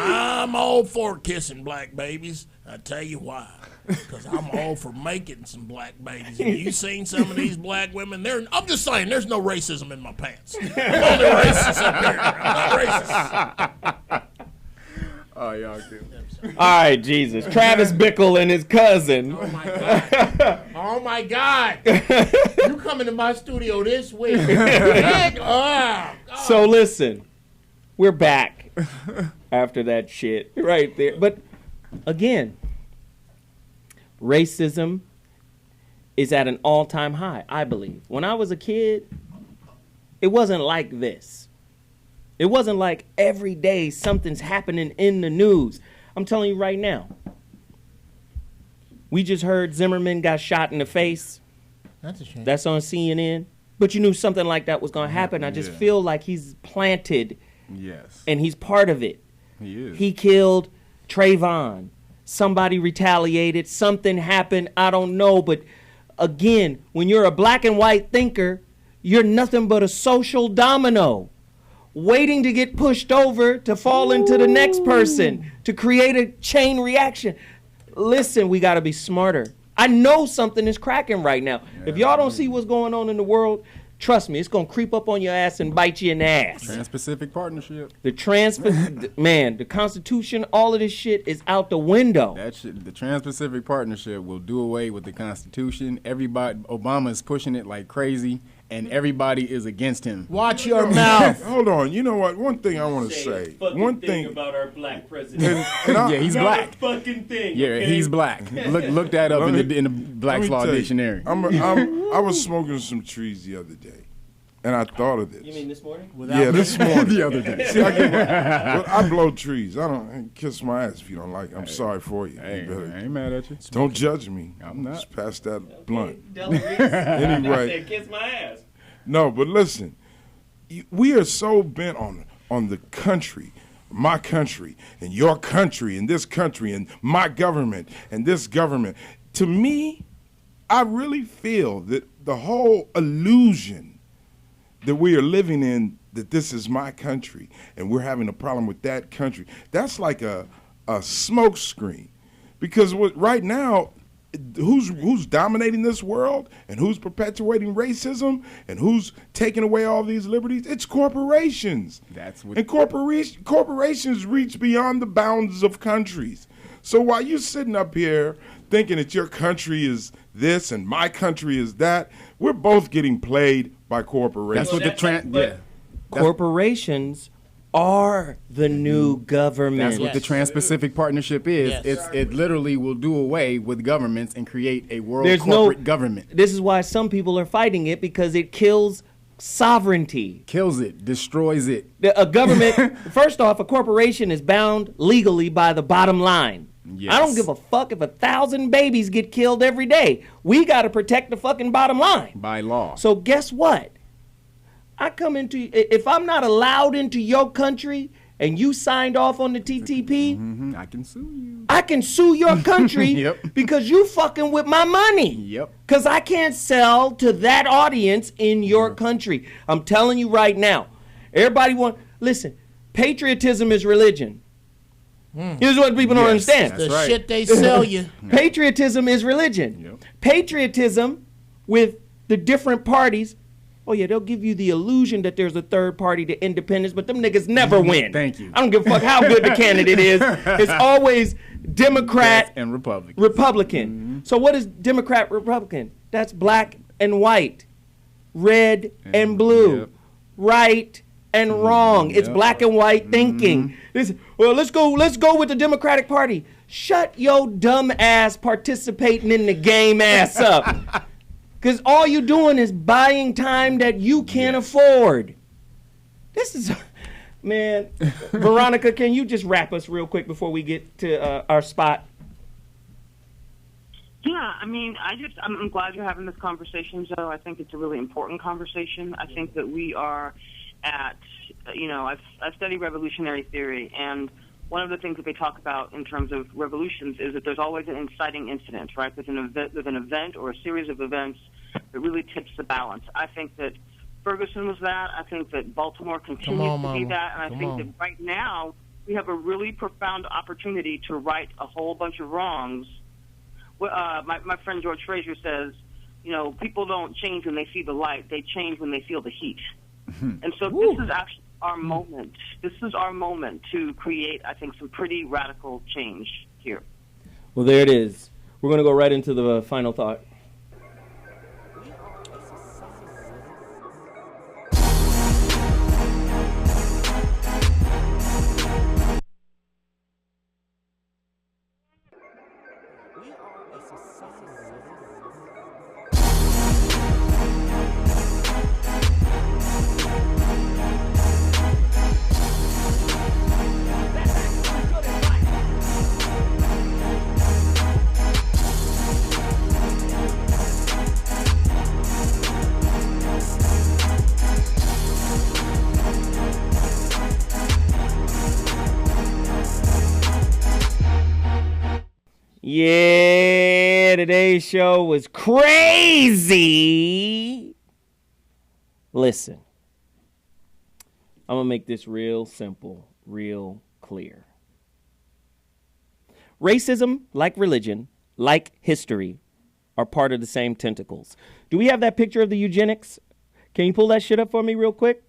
I'm all for kissing black babies. I tell you why. Because I'm all for making some black babies. Have you seen some of these black women? I'm just saying, there's no racism in my pants. I'm only racist up here. I'm not racist. Oh, y'all do. All right, Jesus. Travis Bickle and his cousin. Oh, my God. Oh, my God. You coming to my studio this week. So listen, we're back after that shit right there. But again, racism is at an all-time high, I believe. When I was a kid, it wasn't like this. It wasn't like every day something's happening in the news. I'm telling you right now. We just heard Zimmerman got shot in the face. That's a shame. That's on CNN. But you knew something like that was going to happen. I just feel like he's planted. Yes. And he's part of it. He is. He killed Trayvon. Somebody retaliated. Something happened. I don't know. But again, when you're a black and white thinker, you're nothing but a social domino, waiting to get pushed over to fall into the next person, to create a chain reaction. Listen, we got to be smarter. I know something is cracking right now. If y'all don't see what's going on in the world, trust me, it's going to creep up on your ass and bite you in the ass. Trans-Pacific Partnership. Man, the Constitution, all of this shit is out the window. That shit, the Trans-Pacific Partnership will do away with the Constitution. Everybody, Obama is pushing it like crazy, and everybody is against him. Watch your mouth. Hold on. You know what? One thing I want to say. One thing about our black president. Yeah, he's black. Fucking thing. Yeah, okay? he's black. Look that up in the Black's Law Dictionary. I was smoking some trees the other day, and I thought of this. You mean this morning? This morning. The other day. See, I blow trees. I don't kiss my ass if you don't like it. I'm sorry for you. Hey, I ain't mad at you. Don't judge me. I'm not. Just pass that blunt. Anyway. Kiss my ass. No, but listen, we are so bent on the country, my country, and your country, and this country, and my government, and this government. To me, I really feel that the whole illusion that we are living in, that this is my country, and we're having a problem with that country, that's like a smoke screen. Because right now, who's dominating this world and who's perpetuating racism and who's taking away all these liberties? It's corporations. And corporations reach beyond the bounds of countries. So while you're sitting up here thinking that your country is this and my country is that, we're both getting played by corporations. That's what corporations are the new government. That's what the Trans-Pacific Partnership is. Yes. It literally will do away with governments and create a world There's corporate government. This is why some people are fighting it, because it kills sovereignty. Kills it, destroys it. A government, first off, a corporation is bound legally by the bottom line. Yes. I don't give a fuck if 1,000 babies get killed every day. We got to protect the fucking bottom line. By law. So guess what? If I'm not allowed into your country and you signed off on the TTP, I can sue you. I can sue your country because you fucking with my money. Yep. Because I can't sell to that audience in your country. I'm telling you right now. Listen, patriotism is religion. Here's what people don't understand. The shit they sell you. Patriotism is religion. Patriotism with the different parties. Oh, yeah, they'll give you the illusion that there's a third party to independence, but them niggas never win. Thank you. I don't give a fuck how good the candidate is. It's always Democrat and Republican. So what is Democrat, Republican? That's black and white, red and blue, right and wrong. It's black and white thinking. Let's go with the Democratic Party. Shut your dumb ass participating in the game ass up. Because all you're doing is buying time that you can't afford. This is, man. Veronica, can you just wrap us real quick before we get to our spot? Yeah, I mean, I'm glad you're having this conversation, Joe. I think it's a really important conversation. I think that we are at, I've studied revolutionary theory, and one of the things that they talk about in terms of revolutions is that there's always an inciting incident, right? There's an event or a series of events that really tips the balance. I think that Ferguson was that. I think that Baltimore continues to be that. And I think that right now we have a really profound opportunity to right a whole bunch of wrongs. My friend George Fraser says, people don't change when they see the light. They change when they feel the heat. And so this is actually our moment. This is our moment to create, I think, some pretty radical change here. Well, there it is. We're going to go right into the final thought. Yeah, today's show was crazy. Listen, I'm going to make this real simple, real clear. Racism, like religion, like history, are part of the same tentacles. Do we have that picture of the eugenics? Can you pull that shit up for me real quick?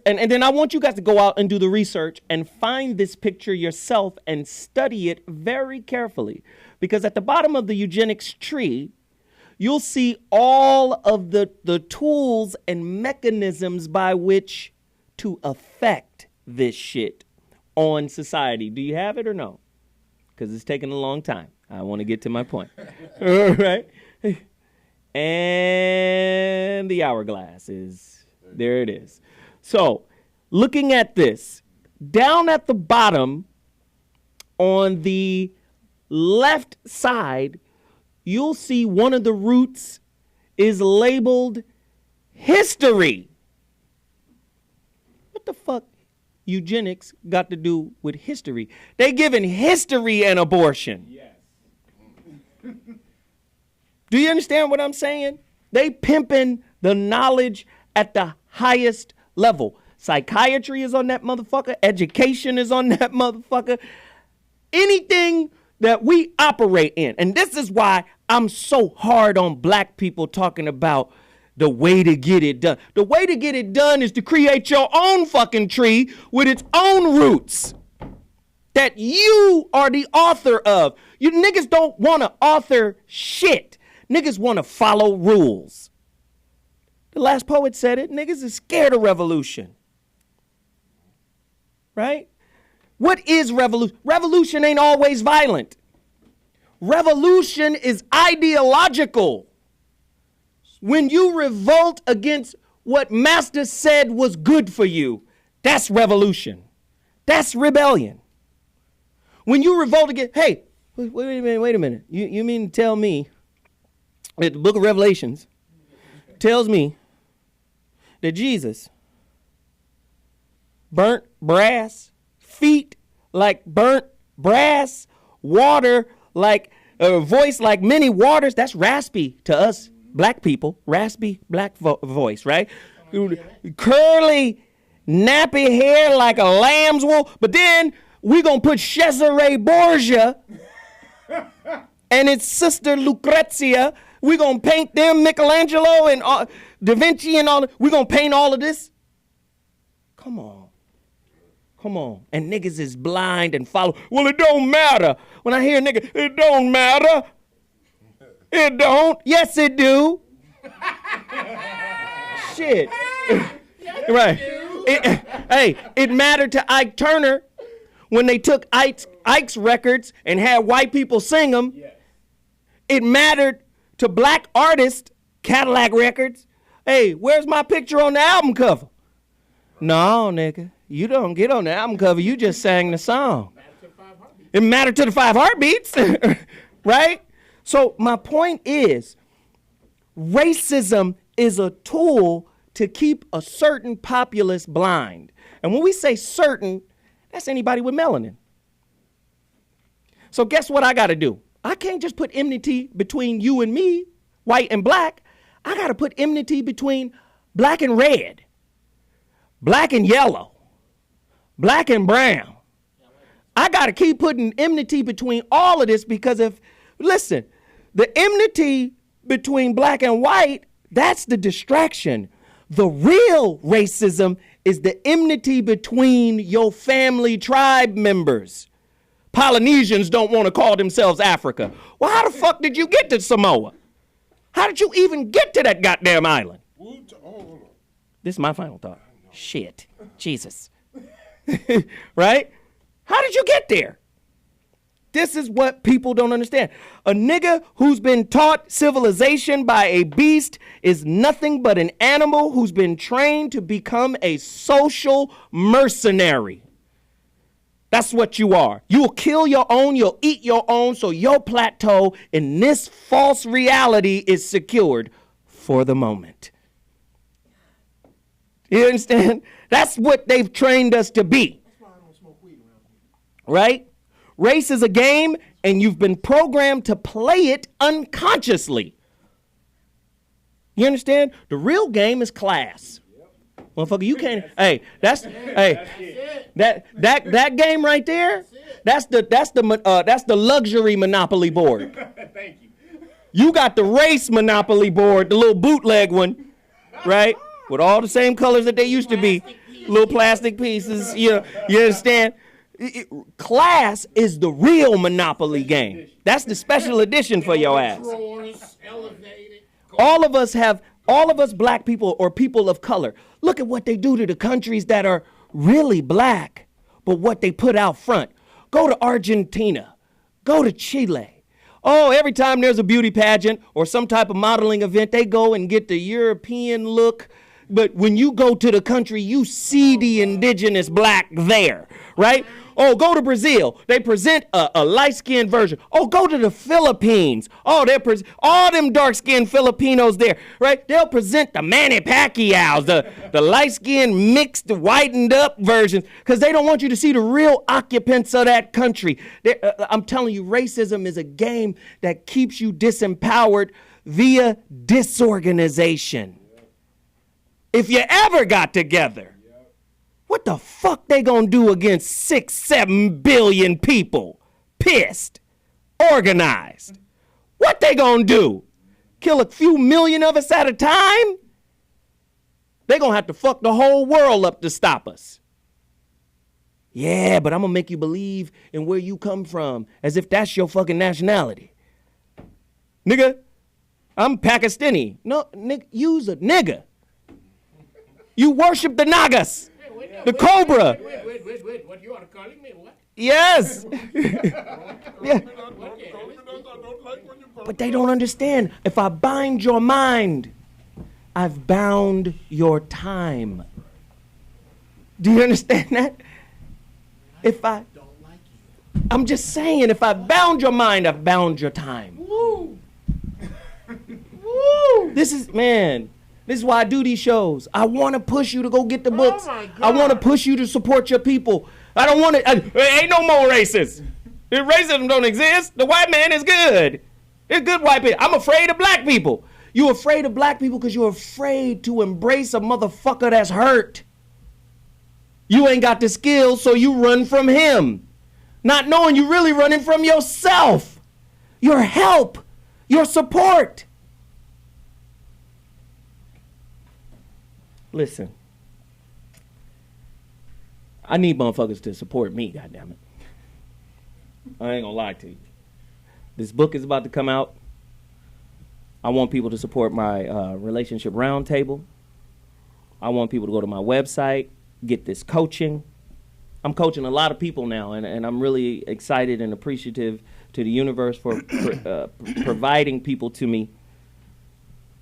And then I want you guys to go out and do the research and find this picture yourself and study it very carefully. Because at the bottom of the eugenics tree, you'll see all of the tools and mechanisms by which to affect this shit on society. Do you have it or no? Because it's taking a long time. I want to get to my point. All right. And the hourglass is, there it is. So, looking at this, down at the bottom on the left side, you'll see one of the roots is labeled history. What the fuck eugenics got to do with history? They giving history an abortion. Yes. Do you understand what I'm saying? They pimping the knowledge at the highest level. Psychiatry is on that motherfucker. Education is on that motherfucker. Anything that we operate in. And this is why I'm so hard on black people talking about the way to get it done. The way to get it done is to create your own fucking tree with its own roots that you are the author of. You niggas don't want to author shit. Niggas want to follow rules. The last poet said it, niggas is scared of revolution. Right? What is revolution? Revolution ain't always violent. Revolution is ideological. When you revolt against what master said was good for you, that's revolution. That's rebellion. When you revolt against, hey, wait a minute. You mean to tell me that the book of Revelations tells me that Jesus burnt brass, feet like burnt brass, water like a voice like many waters. That's raspy to us black people, raspy black voice, right? Curly, nappy hair like a lamb's wool. But then we're going to put Cesare Borgia and his sister Lucrezia. We're going to paint them, Michelangelo and Da Vinci and all. We're going to paint all of this. Come on. And niggas is blind and follow. Well, it don't matter. When I hear nigga, it don't matter. It don't. Yes, it do. Shit. Right. It mattered to Ike Turner when they took Ike's records and had white people sing them. Yes. It mattered to black artists, Cadillac Records. Hey, where's my picture on the album cover? No, nigga. You don't get on the album cover. You just sang the song. It mattered to the 5 Heartbeats. Right? So my point is, racism is a tool to keep a certain populace blind. And when we say certain, that's anybody with melanin. So guess what I got to do? I can't just put enmity between you and me, white and black. I got to put enmity between black and red, black and yellow, black and brown. I got to keep putting enmity between all of this because listen, the enmity between black and white, that's the distraction. The real racism is the enmity between your family tribe members. Polynesians don't want to call themselves Africa. Well, how the fuck did you get to Samoa? How did you even get to that goddamn island? This is my final thought. Shit. Jesus. Right? How did you get there? This is what people don't understand. A nigga who's been taught civilization by a beast is nothing but an animal who's been trained to become a social mercenary. That's what you are. You will kill your own, you'll eat your own, so your plateau in this false reality is secured for the moment. You understand? That's what they've trained us to be. Right? Race is a game, and you've been programmed to play it unconsciously. You understand? The real game is class. Motherfucker, you can't. Hey, that game right there. That's the luxury Monopoly board. Thank you. You got the race Monopoly board, the little bootleg one, right? With all the same colors that they used to be, little plastic pieces. You understand? Class is the real Monopoly game. That's the special edition for your ass. All of us black people or people of color, look at what they do to the countries that are really black, but what they put out front. Go to Argentina. Go to Chile. Oh, every time there's a beauty pageant or some type of modeling event, they go and get the European look. But when you go to the country, you see the indigenous black there, right? Oh, go to Brazil. They present a light-skinned version. Oh, go to the Philippines. Oh, all them dark-skinned Filipinos there, right? They'll present the Manny Pacquiaos, the light-skinned, mixed, whitened-up versions, because they don't want you to see the real occupants of that country. I'm telling you, racism is a game that keeps you disempowered via disorganization. If you ever got together, what the fuck they gonna do against 6-7 billion people? Pissed, organized. What they gonna do? Kill a few million of us at a time? They gonna have to fuck the whole world up to stop us. Yeah, but I'm gonna make you believe in where you come from as if that's your fucking nationality. Nigga, I'm Pakistani. No, nigga, you's a nigga. You worship the Nagas. The cobra. Wait. What you are calling me? What? Yes. Yeah. But they don't understand. If I bind your mind, I've bound your time. Do you understand that? I'm just saying, if I bound your mind, I've bound your time. Woo. Woo. This is why I do these shows. I want to push you to go get the books. I want to push you to support your people. I don't want to. Ain't no more racists. Racism don't exist. The white man is good. It's good white people. I'm afraid of black people. You afraid of black people because you're afraid to embrace a motherfucker that's hurt. You ain't got the skills, so you run from him. Not knowing you really running from yourself. Your help. Your support. Listen, I need motherfuckers to support me, goddammit. I ain't gonna lie to you. This book is about to come out. I want people to support my relationship roundtable. I want people to go to my website, get this coaching. I'm coaching a lot of people now, and I'm really excited and appreciative to the universe for providing people to me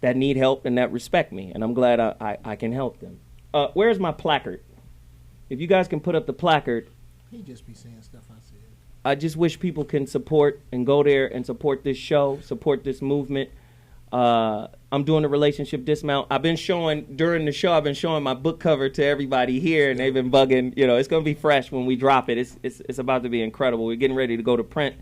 that need help and that respect me, and I'm glad I can help them. Where's my placard? If you guys can put up the placard, He just be saying stuff I said. I just wish people can support and go there and support this show, support this movement. I'm doing a relationship dismount. I've been showing, during the show, I've been showing my book cover to everybody here, and they've been bugging. You know, it's going to be fresh when we drop it. It's about to be incredible. We're getting ready to go to print.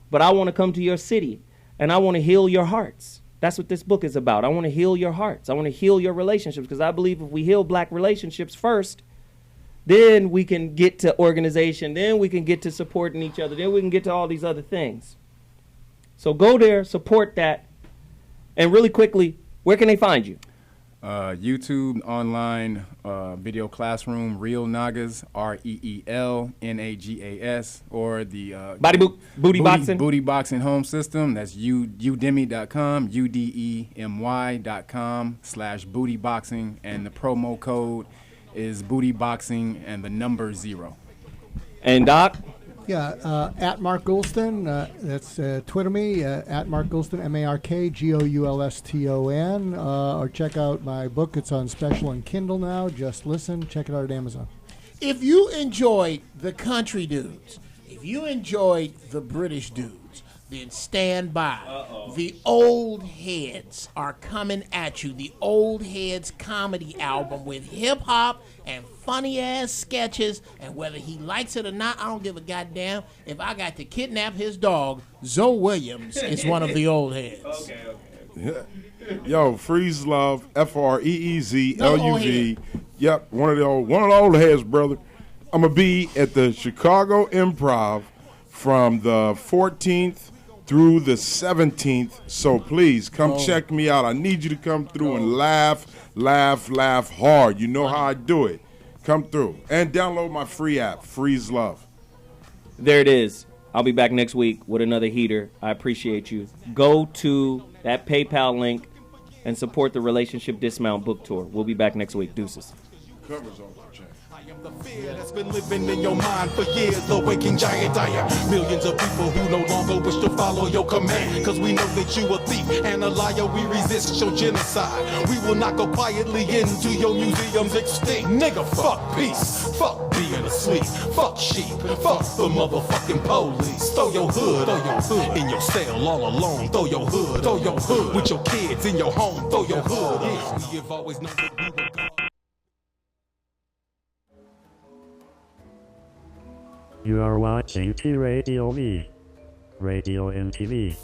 But I want to come to your city, and I want to heal your hearts. That's what this book is about. I want to heal your hearts. I want to heal your relationships, because I believe if we heal black relationships first, then we can get to organization, then we can get to supporting each other, then we can get to all these other things. So go there, support that. And really quickly, where can they find you? YouTube, online, video classroom, Real Nagas, REELNAGAS, or the Booty Boxing? Booty Boxing Home System. That's udemy.com, udemy.com/bootyboxing, and the promo code is bootyboxing and the number 0. And Doc? Yeah, at Mark Goulston. That's Twitter me, at Mark Goulston, MarkGoulston. Or check out my book. It's on special on Kindle now. Just listen. Check it out at Amazon. If you enjoyed the country dudes, if you enjoyed the British dudes, then stand by. The Old Heads are coming at you. The Old Heads comedy album with hip-hop and funny-ass sketches, and whether he likes it or not, I don't give a goddamn. If I got to kidnap his dog, Zoe Williams is one of the Old Heads. Yeah. Yo, Freez Luv, FREEZLUV. Yep, one of the old heads, brother. I'm gonna be at the Chicago Improv from the 14th through the 17th. So please come check me out. I need you to come through and laugh hard. You know how I do it. Come through and download my free app, Freez Luv. There it is. I'll be back next week with another heater. I appreciate you. Go to that PayPal link and support the Relationship Dismount book tour. We'll be back next week. Deuces. Covers off the chain. The fear that's been living in your mind for years, the waking giant I am. Millions of people who no longer wish to follow your command, cause we know that you a thief and a liar. We resist your genocide. We will not go quietly into your museums extinct. Nigga, fuck peace, fuck being asleep, fuck sheep, fuck the motherfucking police. Throw your hood in your cell all alone. Throw your hood with your kids in your home. Throw your hood. We have always known that we were God. You are watching T Radio V, Radio and TV.